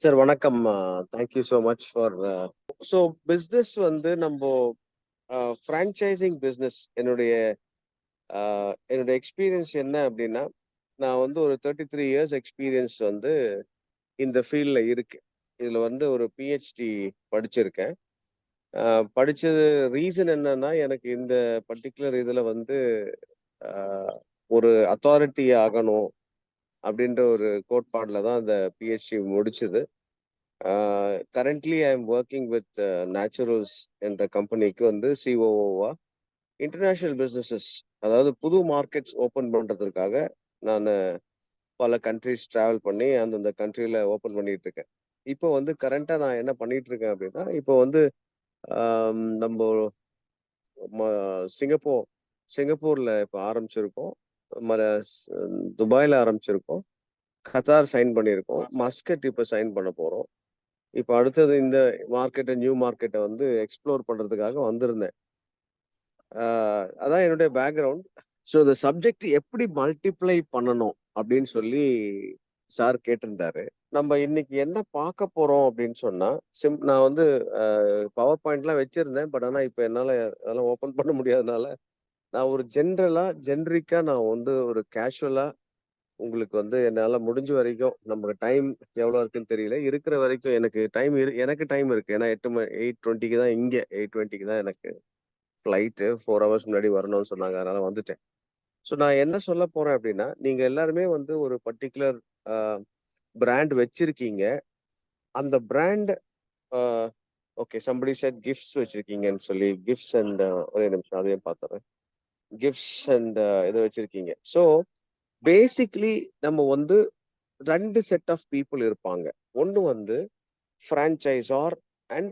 Sir வணக்கம். Thank you so much for so business வந்து நம்ம ஃப்ரான்ச்சைசிங் பிஸ்னஸ் என்னுடைய எக்ஸ்பீரியன்ஸ் என்ன அப்படின்னா, நான் வந்து ஒரு 33 இயர்ஸ் எக்ஸ்பீரியன்ஸ் வந்து இந்த ஃபீல்டில் இருக்கு. இதில் வந்து ஒரு பிஹெச்டி படிச்சிருக்கேன். படித்தது ரீசன் என்னன்னா, எனக்கு இந்த பர்டிகுலர் இதில் வந்து ஆஹ், ஒரு அத்தாரிட்டி ஆகணும் அப்படின்ற ஒரு கோட்பாடில் தான் அந்த பிஹெச்டி முடிச்சது. Currently I am working with naturals என்ற கம்பெனிக்கு வந்து சிஓஓவா இன்டர்நேஷனல் பிஸ்னஸஸ், அதாவது புது மார்க்கெட்ஸ் ஓப்பன் பண்ணுறதுக்காக நான் பல கண்ட்ரிஸ் ட்ராவல் பண்ணி அந்தந்த கண்ட்ரியில் ஓப்பன் பண்ணிட்டு இருக்கேன். இப்போ வந்து கரண்ட்டாக நான் என்ன பண்ணிட்டு இருக்கேன் அப்படின்னா, இப்போ வந்து நம்ம சிங்கப்பூர் சிங்கப்பூரில் இப்போ ஆரம்பிச்சிருக்கோம். ம துபாயில் ஆரம்பிச்சிருக்கோம். கத்தார் சைன் பண்ணியிருக்கோம். மஸ்கட் இப்போ சைன் பண்ண போகிறோம். இப்போ அடுத்தது இந்த நியூ மார்க்கெட்டை வந்து எக்ஸ்ப்ளோர் பண்றதுக்காக வந்திருந்தேன். அதான் என்னுடைய பேக்ரவுண்ட். ஸோ இந்த சப்ஜெக்ட் எப்படி மல்டிப்ளை பண்ணணும் அப்படின்னு சொல்லி சார் கேட்டிருந்தாரு. நம்ம இன்னைக்கு என்ன பார்க்க போறோம் அப்படின்னு சொன்னா, நான் வந்து பவர் பாயிண்ட்லாம் வச்சிருந்தேன். பட் ஆனால் இப்போ என்னால் அதெல்லாம் ஓப்பன் பண்ண முடியாதனால நான் ஒரு ஜென்ரிக்கா நான் வந்து ஒரு கேஷுவலா உங்களுக்கு வந்து என்னால முடிஞ்ச வரைக்கும், நமக்கு டைம் எவ்வளோ இருக்குன்னு தெரியல. இருக்கிற வரைக்கும் எனக்கு டைம் இருக்கு. ஏன்னா 8:20க்கு தான் 8:20க்கு தான் எனக்கு ஃப்ளைட்டு. 4 ஹவர்ஸ் முன்னாடி வரணும்னு சொன்னாங்க. அதனால வந்துட்டேன். ஸோ நான் என்ன சொல்ல போறேன் அப்படின்னா, நீங்க எல்லாருமே வந்து ஒரு பர்ட்டிகுலர் அ பிராண்ட் வச்சிருக்கீங்க. அந்த பிராண்ட் அ ஓகே, சம்படி செட் கிஃப்ட்ஸ் வச்சிருக்கீங்கன்னு சொல்லி, கிஃப்ட்ஸ் அண்ட் ஒரே நிமிஷம் அதையும் பார்த்துறேன். கிஃப்ட்ஸ் அண்ட் இத வச்சிருக்கீங்க. ஸோ பேசிக்லி நம்ம வந்து 2 செட் ஆஃப் பீப்புள் இருப்பாங்க. ஒண்ணு வந்து franchisor and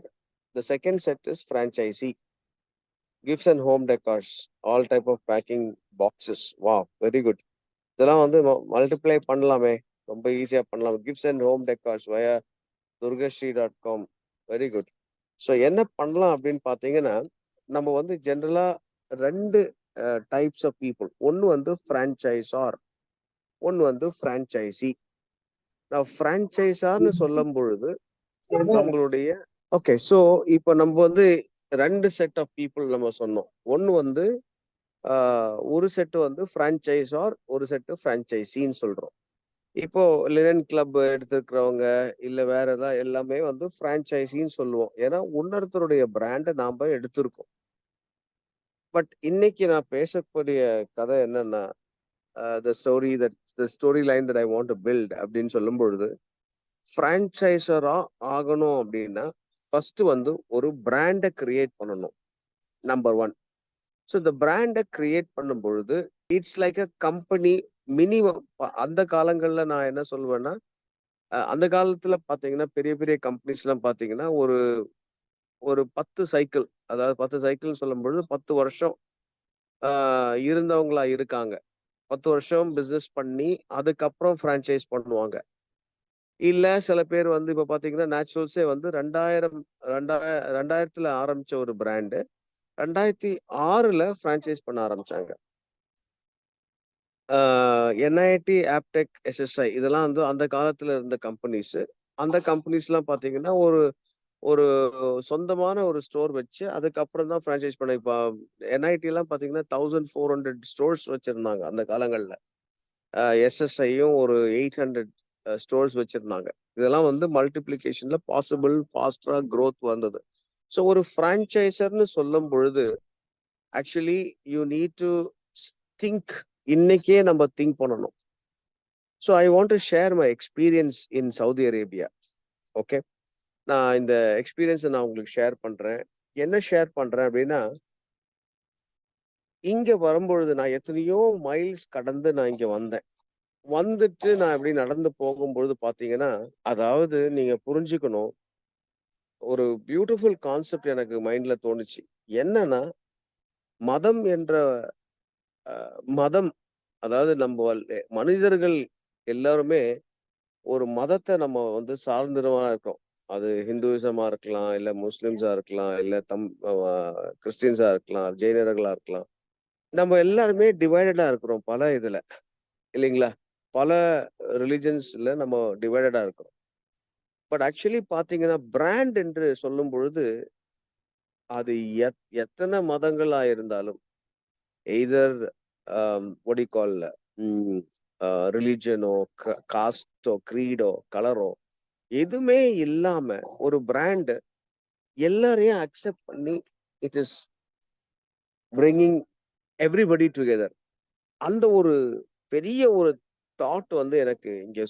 the second set is franchisee. Gifts and home decors, all type of packing boxes. Wow! Very good. இதெல்லாம் வந்து மல்டிப்ளை பண்ணலாமே. ரொம்ப ஈஸியா பண்ணலாம். Gifts and home decors via Durgasri dot com. Very good. So என்ன பண்ணலாம் அப்படின்னு பார்த்தீங்கன்னா, நம்ம வந்து ஜென்ரலா 2 டைப்ஸ் ஆஃப் பீப்புள். ஒண்ணு வந்து ஃப்ரான்ச்சைஸார், ஒண்ணு வந்து ஃப்ரான்ச்சைசி. நான் ஃப்ரான்ச்சைஸார்ன்னு சொல்லும் பொழுது நம்மளுடைய ஓகே. ஸோ இப்போ நம்ம வந்து 2 செட் ஆஃப் பீப்புள் நம்ம சொன்னோம். ஒண்ணு வந்து ஒரு செட் வந்து ஃப்ரான்ச்சைஸார், ஒரு செட் ஃப்ரான்ச்சைசின்னு சொல்றோம். இப்போ லினன் கிளப் எடுத்திருக்கிறவங்க, இல்ல வேற ஏதாவது எல்லாமே வந்து ஃப்ரான்ச்சைசின்னு சொல்லுவோம். ஏன்னா இன்னொருத்தருடைய பிராண்டை நாம எடுத்திருக்கோம். பட் இன்னைக்கு நான் பேசக்கூடிய கதை என்னன்னா, the story line that I want to build அப்படின்னு சொல்லும் பொழுது, ஃப்ரான்ச்சைசரா ஆகணும் அப்படின்னா ஃபர்ஸ்ட் வந்து ஒரு பிராண்டை கிரியேட் பண்ணணும். Number one. ஸோ இந்த பிராண்டை கிரியேட் பண்ணும் பொழுது it's like a company. Minimum அந்த காலங்கள்ல நான் என்ன சொல்லுவேன்னா, அந்த காலத்துல பாத்தீங்கன்னா பெரிய பெரிய கம்பெனிஸ் எல்லாம் பாத்தீங்கன்னா ஒரு ஒரு 10 சைக்கிள், அதாவது 10 சைக்கிள் சொல்லும் பொழுது 10 வருஷம் இருந்தவங்களா இருக்காங்க. 10 வருஷம் பிசினஸ் பண்ணி அதுக்கப்புறம் ஃப்ரான்ச்சைஸ் பண்ணுவாங்க. இல்ல சில பேர் வந்து இப்ப பாத்தீங்கன்னா நேச்சுரல்ஸே வந்து 2000த்துல ஆரம்பிச்ச ஒரு பிராண்டு 2006ல பிரான்ச்சைஸ் பண்ண ஆரம்பிச்சாங்க. என்ஐடி, ஆப்டெக், எஸ்எஸ்ஐ இதெல்லாம் வந்து அந்த காலத்துல இருந்த கம்பெனிஸ். அந்த கம்பெனிஸ்லாம் பாத்தீங்கன்னா ஒரு ஒரு சொந்தமான ஒரு ஸ்டோர் வச்சு அதுக்கப்புறம் தான் பிரான்ச்சைஸ் பண்ண. இப்போ என்ஐடி எல்லாம் பாத்தீங்கன்னா 1400 ஸ்டோர்ஸ் வச்சிருந்தாங்க அந்த காலங்கள்ல. எஸ்எஸ்ஐயும் ஒரு 800 ஸ்டோர்ஸ் வச்சிருந்தாங்க. இதெல்லாம் வந்து மல்டிப்ளிகேஷன்ல பாசிபிள் ஃபாஸ்டரா growth வந்தது. ஸோ ஒரு ஃப்ரான்ச்சைசர்னு சொல்லும் பொழுது actually you need to think. இன்னைக்கே நம்ம திங்க் பண்ணணும். So I want to share my experience in Saudi Arabia. Okay, நான் இந்த எக்ஸ்பீரியன்ஸை நான் உங்களுக்கு ஷேர் பண்றேன். என்ன ஷேர் பண்றேன் அப்படின்னா, இங்க வரும்பொழுது நான் எத்தனையோ மைல்ஸ் கடந்து நான் இங்க வந்தேன். வந்துட்டு நான் இப்படி நடந்து போகும்பொழுது பாத்தீங்கன்னா, அதாவது நீங்க புரிஞ்சுக்கணும், ஒரு பியூட்டிஃபுல் கான்செப்ட் எனக்கு மைண்ட்ல தோணுச்சு. என்னன்னா, மதம் என்ற மதம், அதாவது நம்ம மனிதர்கள் எல்லாருமே ஒரு மதத்தை நம்ம வந்து சார்ந்தவா இருக்கோம். அது ஹிந்துவிசமா இருக்கலாம், இல்ல முஸ்லிம்ஸா இருக்கலாம், இல்ல கிறிஸ்டின்ஸா இருக்கலாம், ஜெயினர்களா இருக்கலாம். நம்ம எல்லாருமே டிவைடடா இருக்கிறோம் பல இதுல, இல்லைங்களா? பல ரிலிஜன்ஸ்ல நம்ம டிவைடடா இருக்கிறோம். பட் ஆக்சுவலி பார்த்தீங்கன்னா, பிராண்ட் என்று சொல்லும் பொழுது, அது எத்தன மதங்களா இருந்தாலும், எய்தர் வாட் யூ கால் ம் ரிலிஜனோ, காஸ்ட்டோ, க்ரீடோ, கலரோ எதுவுமே இல்லாம ஒரு பிராண்ட் எல்லாரையும் அக்செப்ட் பண்ணி, it is bringing everybody together. அந்த ஒரு பெரிய ஒரு தாட் வந்து எனக்கு இங்க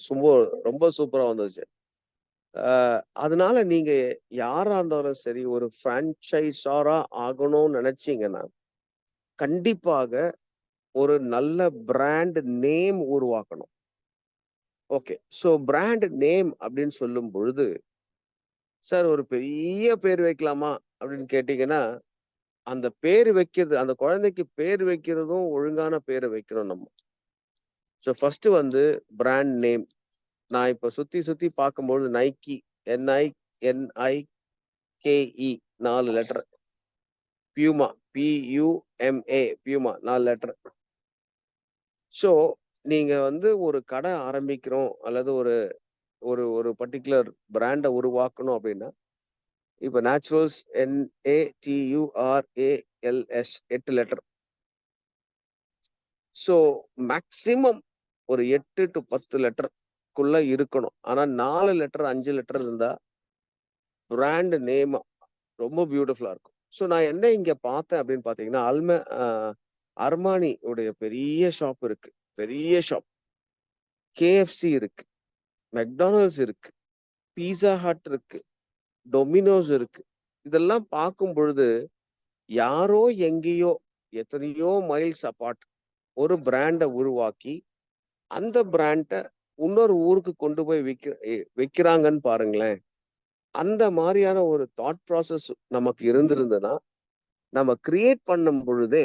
ரொம்ப சூப்பரா வந்துச்சு. அதனால நீங்க யாரா இருந்தாலும் சரி, ஒரு பிரான்சைஸரா ஆகணும்னு நினைச்சீங்கன்னா, கண்டிப்பாக ஒரு நல்ல பிராண்ட் நேம் உருவாக்கணும். ஓகே. ஸோ பிராண்ட் நேம் அப்படின்னு சொல்லும் பொழுது, சார் ஒரு பெரிய பேர் வைக்கலாமா? அப்படின்னு கேட்டீங்கன்னா, அந்த பேரு வைக்கிறது அந்த குழந்தைக்கு பேர் வைக்கிறதும் ஒழுங்கான பேர வைக்கணும் நம்ம. ஸோ ஃபர்ஸ்ட்டு வந்து பிராண்ட் நேம். நான் இப்ப சுத்தி சுத்தி பார்க்கும்பொழுது Nike, NINIKE 4 letter. Puma, Puma 4 letter. So நீங்க வந்து ஒரு கடை ஆரம்பிக்கிறோம் அல்லது ஒரு ஒரு ஒரு பர்ட்டிகுலர் பிராண்ட உருவாக்கணும் அப்படின்னா, இப்ப naturals NATURALS 8 letter. So maximum ஒரு 8 டூ 10 லெட்டர்க்குள்ள இருக்கணும். ஆனா 4 லெட்டர், 5 லெட்டர் இருந்தா பிராண்ட் நேம் ரொம்ப பியூட்டிஃபுல்லா இருக்கும். ஸோ நான் என்ன இங்க பார்த்தேன் அப்படின்னு பார்த்தீங்கன்னா, அர்மானி உடைய பெரிய ஷாப் இருக்கு. பெரிய ஷாப். KFC இருக்கு. மெக்டானல்ட்ஸ் இருக்கு. பீஸா ஹட் இருக்கு. டொமினோஸ் இருக்கு. இதெல்லாம் பார்க்கும் பொழுது, யாரோ எங்கேயோ எத்தனையோ மைல்ஸ் அபார்ட் ஒரு பிராண்ட உருவாக்கி, அந்த பிராண்ட இன்னொரு ஊருக்கு கொண்டு போய் விக்கிறாங்கன்னு பாருங்களேன். அந்த மாரியான ஒரு தாட் ப்ராசஸ் நமக்கு இருந்திருந்ததுன்னா, நம்ம கிரியேட் பண்ணும் பொழுதே,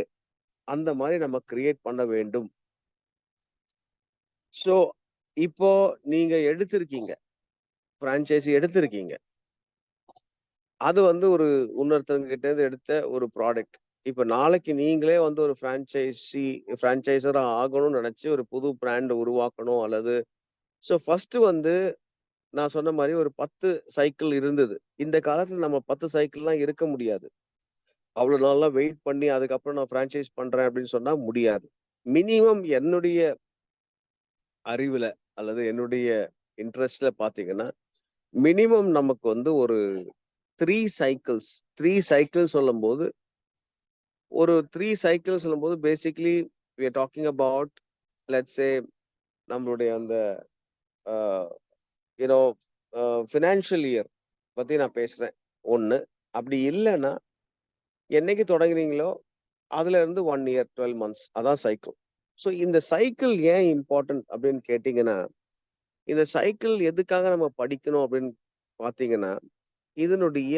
அந்த மாரி நம்ம கிரியேட் பண்ண வேண்டும். ஸோ, இப்போ நீங்க எடுத்திருக்கீங்க. பிரான்சைசி எடுத்திருக்கீங்க. அது வந்து ஒரு இன்னொருத்தவங்க கிட்ட இருந்து எடுத்த ஒரு ப்ராடக்ட். இப்ப நாளைக்கு நீங்களே வந்து ஒரு பிரான்சைசரா ஆகணும்னு நெனச்சு ஒரு புது பிராண்ட் உருவாக்கணும் அல்லது ஃபர்ஸ்ட்டு வந்து நான் சொன்ன மாரி ஒரு 10 சைக்கிள் இருந்தது. இந்த காலத்துல நம்ம 10 சைக்கிள்லாம் இருக்க முடியாது. அவ்வளோ நாள்லாம் வெயிட் பண்ணி அதுக்கப்புறம் நான் பிரான்சைஸ் பண்றேன் அப்படின்னு சொன்னா முடியாது. மினிமம் என்னுடைய அறிவுல அல்லது என்னுடைய இன்ட்ரெஸ்ட்ல பார்த்தீங்கன்னா, மினிமம் நமக்கு வந்து ஒரு 3 சைக்கிள்ஸ் 3 சைக்கிள் சொல்லும்போது, ஒரு 3 சைக்கிள் சொல்லும்போது basically we are talking about let's say நம்மளுடைய அந்த uh you know financial year பத்தி நான் பேசுறேன். 1 அப்படி இல்லன்னா, என்னைக்கு தொடங்குனீங்களோ அதுல இருந்து 1 இயர் 12 மந்த்ஸ் அதான் சைக்கிள். ஸோ இந்த சைக்கிள் ஏன் இம்பார்ட்டன்ட் அப்படின்னு கேட்டீங்கன்னா, இந்த சைக்கிள் எதுக்காக நம்ம படிக்கணும் அப்படின்னு பார்த்தீங்கன்னா, இதனுடைய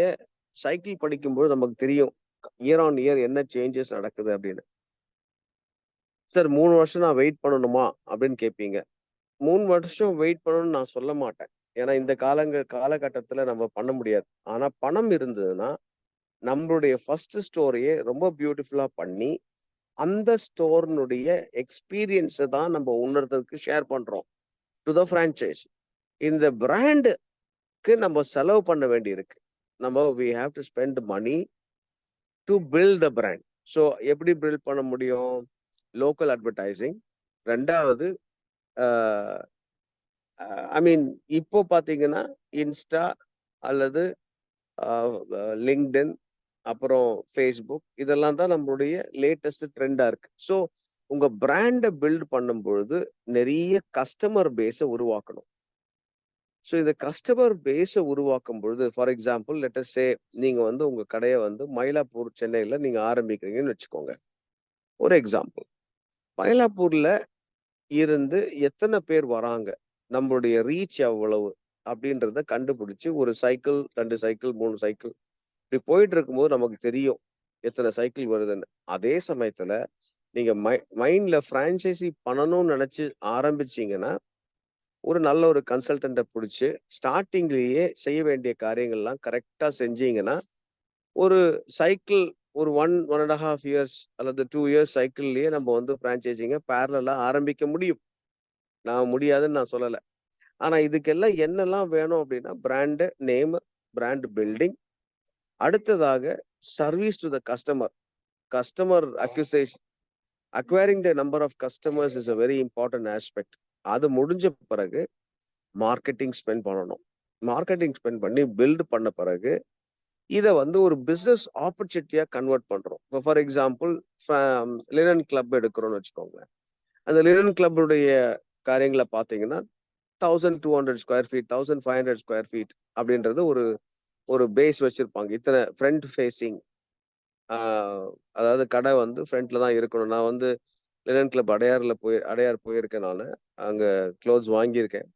சைக்கிள் படிக்கும்போது நமக்கு தெரியும். இயர் ஆன் இயர் என்ன சேஞ்சஸ் நடக்குது அப்படின்னு. சார் 3 வருஷம் நான் வெயிட் பண்ணணுமா? அப்படின்னு கேட்பீங்க. 3 வருஷம் வெயிட் பண்ணணும்னு நான் சொல்ல மாட்டேன். ஏன்னா இந்த காலகட்டத்துல நம்ம பண்ண முடியாது. ஆனா பணம் இருந்ததுன்னா, நம்மளுடைய ஃபர்ஸ்ட் ஸ்டோரிய ரொம்ப பியூட்டிஃபுல்லா பண்ணி, அந்த ஸ்டோர்னுடைய எக்ஸ்பீரியன்ஸ தான் நம்ம இன்னொருத்தருக்கு ஷேர் பண்றோம். To the franchise. இந்த பிராண்டுக்கு நம்ம செலவு பண்ண வேண்டியிருக்கு. We have to spend money to build the brand. So எப்படி பில்ட் பண்ண முடியும்? Local advertising. 2வது அ ஐ மீன் இப்போ பார்த்தீங்கன்னா, இன்ஸ்டா அல்லது அ லிங்க்டின், அப்புறம் Facebook இதெல்லாம் தான் நம்மளுடைய லேட்டஸ்ட் ட்ரெண்டா இருக்கு. ஸோ உங்க பிராண்ட பில்ட் பண்ணும்பொழுது, நெறைய கஸ்டமர் பேஸ உருவாக்கணும். ஸோ இந்த கஸ்டமர் பேஸ உருவாக்கும் பொழுது, ஃபார் எக்ஸாம்பிள் லெட் அஸ் சே நீங்க வந்து உங்க கடைய வந்து மயிலாப்பூர், சென்னையில நீங்க ஆரம்பிக்கிறீங்கன்னு வச்சுக்கோங்க. ஒரு எக்ஸாம்பிள். மயிலாப்பூர்ல இருந்து எத்தன பேர் வராங்க? நம்மளுடைய ரீச் எவ்வளவு? அப்படின்றத கண்டுபிடிச்சு ஒரு சைக்கிள், 2 சைக்கிள், 3 சைக்கிள் இப்படி போயிட்டு இருக்கும்போது நமக்கு தெரியும். எத்தன சைக்கிள் வருதுன்னு. அதே சமயத்துல நீங்க மைண்ட்ல பிரான்சைசி பண்ணணும்னு நெனச்சு ஆரம்பிச்சீங்கன்னா, ஒரு நல்ல ஒரு கன்சல்டன்ட்ட புடிச்சு, ஸ்டார்ட்டிங்லயே செய்ய வேண்டிய காரியங்கள்லாம் கரெக்ட்டா செஞ்சீங்கன்னா, ஒரு சைக்கிள் ஒரு 1 1/2 இயர்ஸ் அல்லது 2 இயர்ஸ் சைக்கிள்லயே நம்ம வந்து பிரான்சைசிங்க பேரலலா ஆரம்பிக்க முடியும். நான் முடியாதுன்னு நான் சொல்லல. ஆனா இதுக்கெல்லாம் என்னெல்லாம் வேணும் அப்படின்னா பிராண்டு நேம், பிராண்ட் பில்டிங், அடுத்ததாக service to the customer. Customer acquisition, acquiring the number of customers is a very important aspect. அது முடிஞ்ச பிறகு மார்க்கெட்டிங் ஸ்பெண்ட் பண்ணணும். மார்க்கெட்டிங் ஸ்பெண்ட் பண்ணி பில்ட் பண்ண பிறகு இதை வந்து ஒரு பிசினஸ் ஆப்பர்ச்சுனிட்டியா கன்வெர்ட் பண்றோம். இப்போ ஃபார் எக்ஸாம்பிள் லினன் கிளப் எடுக்கிறோம்னு வச்சுக்கோங்க. அந்த லினன் கிளப்புடைய காரியங்களை பார்த்தீங்கன்னா 1200 ஸ்கொயர் ஃபீட், 1500 ஸ்கொயர் ஃபீட் அப்படின்றது ஒரு ஒரு பேஸ் வச்சிருப்பாங்க. இத்தனை ஃப்ரண்ட் ஃபேஸிங், அதாவது கடை வந்து ஃப்ரண்ட்ல தான் இருக்கணும். நான் வந்து லினன் கிளப் அடையார் போயிருக்கேன். நான் அங்க க்ளோத்ஸ் வாங்கியிருக்கேன்.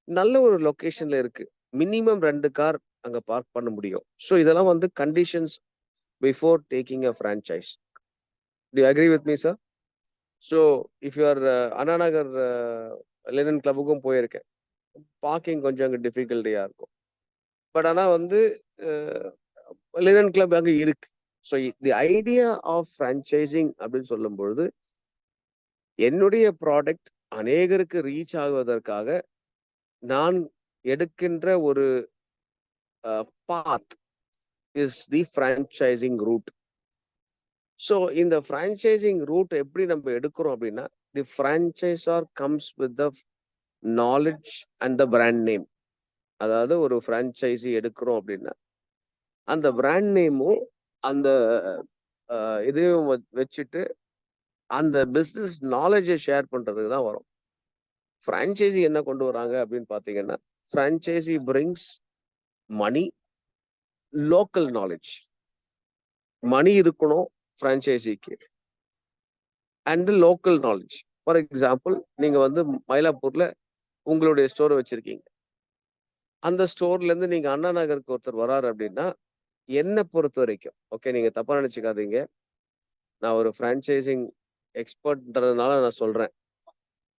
நல்ல ஒரு லொகேஷன்ல இருக்கு. மினிமம் 2 கார் அங்க பார்க் பண்ண முடியும். ஸோ இதெல்லாம் வந்து conditions before taking a franchise. Do you agree with me sir? So if you are Anna Nagar Learn கிளப்புக்கும் போயிருக்கேன். பார்க்கிங் கொஞ்சம் அங்கே டிஃபிகல்ட்டியா இருக்கும். பட் ஆனால் வந்து லினன் கிளப் அங்கே இருக்கு. So the idea of franchising அப்படின்னு சொல்லும்பொழுது என்னுடைய ப்ராடக்ட் அநேகருக்கு ரீச் ஆகுவதற்காக நான் எடுக்கின்ற ஒரு path is the franchising route. So இந்த ஃப்ரான்ச்சைசிங் ரூட் எப்படி நம்ம எடுக்கிறோம் அப்படின்னா, the franchisor comes with the knowledge and the brand name. அதாவது ஒரு ஃப்ரான்ச்சைசி எடுக்கிறோம் அப்படின்னா அந்த பிராண்ட் நேமும் அந்த இதையும் வச்சுட்டு அந்த பிஸ்னஸ் நாலேஜை ஷேர் பண்றதுக்கு தான் வரும். ஃப்ரான்ச்சைசி என்ன கொண்டு வராங்க அப்படின்னு பார்த்தீங்கன்னா, franchisee brings money, local knowledge. Money இருக்கணும் ஃப்ரான்ச்சைசிக்கு and local knowledge. For example, நீங்க வந்து மயிலாப்பூர்ல உங்களுடைய ஸ்டோர் வச்சிருக்கீங்க. அந்த ஸ்டோர்ல இருந்து நீங்க அண்ணா நகருக்கு ஒருத்தர் வராரு அப்படின்னா, என்னை பொறுத்த வரைக்கும், ஓகே நீங்க தப்பா நினைச்சுக்காதீங்க, நான் ஒரு ஃப்ரான்ச்சைசிங் எக்ஸ்பர்ட்ன்றதுனால நான் சொல்றேன்.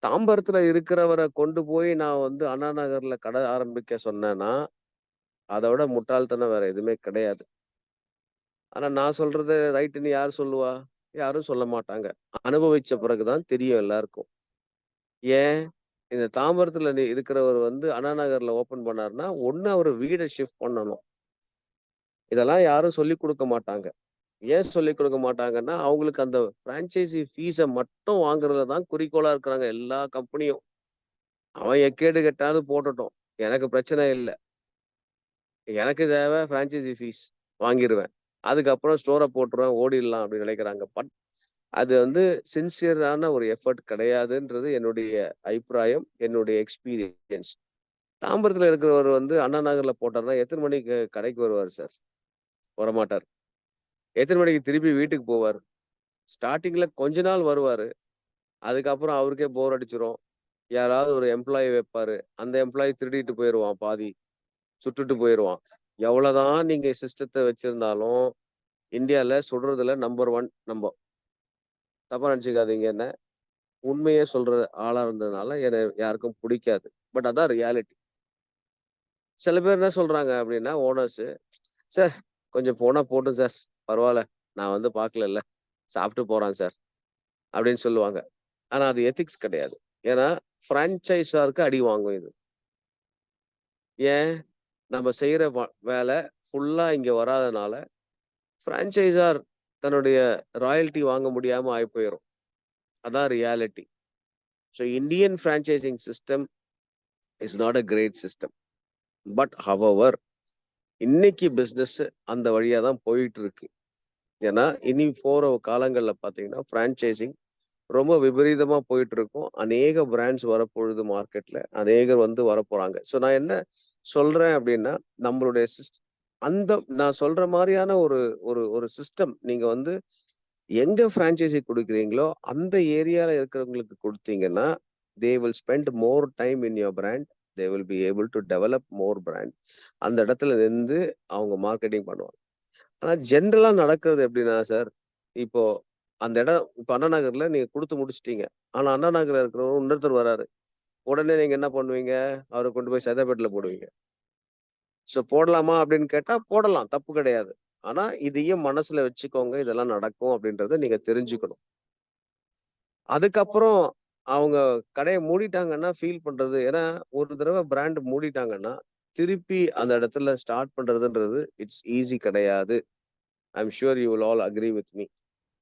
தாம்பரத்துல இருக்கிறவரை கொண்டு போய் நான் வந்து அண்ணா நகர்ல கடை ஆரம்பிக்க சொன்னேன்னா, அதை விட முட்டாள்தனம் வேற எதுவுமே கிடையாது. ஆனா நான் சொல்றது ரைட்டுன்னு யார் சொல்லுவா? யாரும் சொல்ல மாட்டாங்க. அனுபவிச்ச பிறகுதான் தெரியும் எல்லாருக்கும். ஏன்? இந்த தாம்பரத்துல இருக்கிறவர் வந்து அண்ணா நகர்ல ஓபன் பண்ணாருன்னா, ஒண்ணு அவரு வீடை ஷிஃப்ட் பண்ணணும். இதெல்லாம் யாரும் சொல்லிக் கொடுக்க மாட்டாங்க. ஏன் சொல்லிக் கொடுக்க மாட்டாங்கன்னா, அவங்களுக்கு அந்த பிரான்ச்சைசி ஃபீஸை மட்டும் வாங்குறதுல தான் குறிக்கோளா இருக்கிறாங்க எல்லா கம்பெனியும். அவன் எக்கேடு கெட்டாவது போட்டுட்டோம். எனக்கு பிரச்சனை இல்ல. எனக்கு தேவை பிரான்ச்சைசி ஃபீஸ் வாங்கிருவேன். அதுக்கப்புறம் ஸ்டோரை போட்டுருவேன், ஓடிடலாம் அப்படின்னு நினைக்கிறாங்க. பட் அது வந்து சின்சியரான ஒரு எஃபர்ட் கிடையாதுன்றது என்னுடைய அபிப்பிராயம், என்னுடைய எக்ஸ்பீரியன்ஸ். தாம்பரத்துல இருக்கிறவர் வந்து அண்ணா நகர்ல போட்டாருன்னா எத்தனை மணிக்கு கடைக்கு வருவார் சார்? வரமாட்டார். எத்தனை மணிக்கு திருப்பி வீட்டுக்கு போவார்? ஸ்டார்டிங்ல கொஞ்ச நாள் வருவாரு. அதுக்கப்புறம் அவருக்கே போர் அடிச்சிரும். யாராவது ஒரு எம்ப்ளாயி வைப்பாரு. அந்த எம்ப்ளாயி திருடிட்டு போயிருவான் பாதி. சுட்டுட்டு போயிருவான். எவ்வளவுதான் நீங்க சிஸ்டத்தை வச்சிருந்தாலும் இந்தியால சுடுறதுல நம்பர் 1 நம்ம. தப்பா நினைச்சுக்காதீங்க என்ன. உண்மையே சொல்ற ஆளா இருந்ததுனால என்ன யாருக்கும் பிடிக்காது. பட் அதான் ரியாலிட்டி. சில பேர் என்ன சொல்றாங்க அப்படின்னா ஓனர்ஸ், சார் கொஞ்சம் போனா போட்டும் சார், பரவாயில்ல, நான் வந்து பார்க்கல, சாப்பிட்டு போறான் சார் அப்படின்னு சொல்லுவாங்க. ஆனா அது எத்திக்ஸ் கிடையாது. ஏன்னா பிரான்ச்சைஸாருக்கு அடி வாங்கும் இது. ஏன்? நம்ம செய்யற வேலை ஃபுல்லா இங்க வராதனால பிரான்ச்சைசார் தன்னுடைய ராயல்டி வாங்க முடியாம ஆகி போயிடும். அதான் reality. So Indian franchising system is not a great system. But however இன்னைக்கு பிஸ்னஸ் அந்த வழியா தான் போயிட்டு இருக்கு. ஏன்னா இனி போற காலங்களில் பார்த்தீங்கன்னா ஃப்ரான்ச்சைசிங் ரொம்ப விபரீதமா போயிட்டு இருக்கும். அநேக பிராண்ட்ஸ் வரப்பொழுது மார்க்கெட்ல அநேகர் வந்து வரப்போறாங்க. ஸோ நான் என்ன சொல்றேன் அப்படின்னா, நம்மளுடைய அந்த நான் சொல்ற மாதிரியான ஒரு ஒரு ஒரு சிஸ்டம் நீங்க வந்து எங்க ஃப்ரான்ச்சைசி கொடுக்குறீங்களோ அந்த ஏரியால இருக்கிறவங்களுக்கு கொடுத்தீங்கன்னா, they will spend more time in your brand. They will be able to develop more brand. அந்த இடத்துல இருந்து அவங்க மார்க்கெட்டிங் பண்ணுவாங்க. ஆனா ஜென்ரலா நடக்கிறது எப்படின்னா சார், இப்போ அந்த இடம் இப்ப அண்ணா நகர்ல நீங்க குடுத்து முடிச்சுட்டீங்க. ஆனா அண்ணா நகர்ல இருக்கிறவங்க இன்னொருத்தர் வராரு. உடனே நீங்க என்ன பண்ணுவீங்க? அவர கொண்டு போய் சைதாப்பேட்ல போடுவீங்க. ஸோ போடலாமா அப்படின்னு கேட்டா போடலாம். தப்பு கிடையாது. ஆனா இதையும் மனசுல வச்சுக்கோங்க. இதெல்லாம் நடக்கும் அப்படின்றத நீங்க தெரிஞ்சுக்கணும். அதுக்கப்புறம் அவங்க கடைய மூடிட்டாங்கன்னா ஃபீல் பண்றது. ஏன்னா, ஒரு தடவ பிராண்ட் மூடிட்டாங்கன்னா, திருப்பி அந்த இடத்துல ஸ்டார்ட் பண்றதுன்றது இட்ஸ் ஈஸி கிடையாது. I am sure you will all agree with me.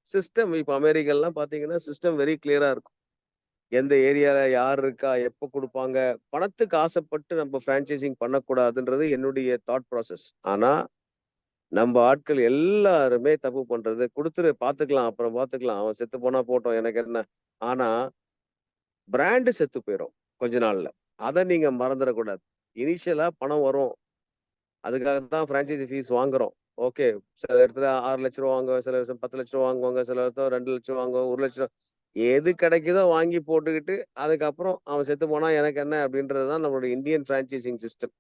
System இப்ப அமெரிக்காலாம் பார்த்தீங்கன்னா, சிஸ்டம் வெரி கிளியரா இருக்கும். எந்த ஏரியால யார் இருக்கா? எப்ப குடுப்பாங்க? பணத்துக்கு ஆசைப்பட்டு நம்ம ஃப்ரான்சைசிங் பண்ணக்கூடாதுன்றது என்னுடைய தாட் ப்ராசஸ். ஆனா, நம்ப ஆட்கள் எல்லாருமே தப்பு பண்றது, குடுத்துரு பார்த்துக்கலாம், அப்புறம் பார்த்துக்கலாம். அவன் செத்து போனா போட்டும் எனக்கு என்ன? ஆனா, பிராண்ட் செத்து போயிரும் கொஞ்ச நாள்ல. அத நீங்க மறந்துறக்கூடாது. இனிஷியலா பணம் வரும். அதுக்காக தான் ஃப்ரான்சைசி ஃபீஸ் வாங்குறோம். ஓகே. சில இடத்துல ரூ. 6,00,000 வாங்குவாங்க, சில இடத்துல ரூ. 10,00,000 வாங்குவாங்க, சில இடத்துல 2,00,000 வாங்குவாங்க, 1,00,000 எது கிடைக்குதோ வாங்கி போட்டுக்கிட்டு, அதுக்கப்புறம் அவன் செத்து போனா எனக்கு என்ன அப்படின்றது தான் நம்மளுடைய இந்தியன் ஃப்ரான்சைசிங் சிஸ்டம்.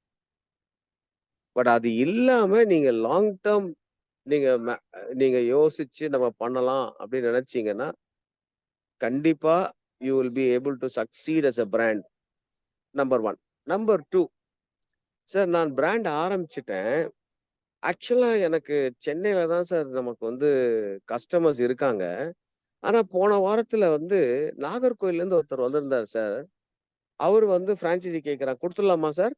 பட் அது இல்லாம நீங்க லாங் டெர்ம் நீங்க நீங்க யோசிச்சு நம்ம பண்ணலாம் அப்படின்னு நினைச்சீங்கன்னா, கண்டிப்பா you will be able to succeed as a brand. Number 1. Number 2, sir நான் பிராண்ட் ஆரம்பிச்சுட்டேன். ஆக்சுவலா எனக்கு சென்னையில தான் சார் நமக்கு வந்து கஸ்டமர்ஸ் இருக்காங்க. ஆனா போன வாரத்துல வந்து நாகர்கோயில்லேருந்து ஒருத்தர் வந்திருந்தார் சார். அவரு வந்து ஃப்ரான்சைசி கேட்கிறார். குடுத்துடலாமா சார்?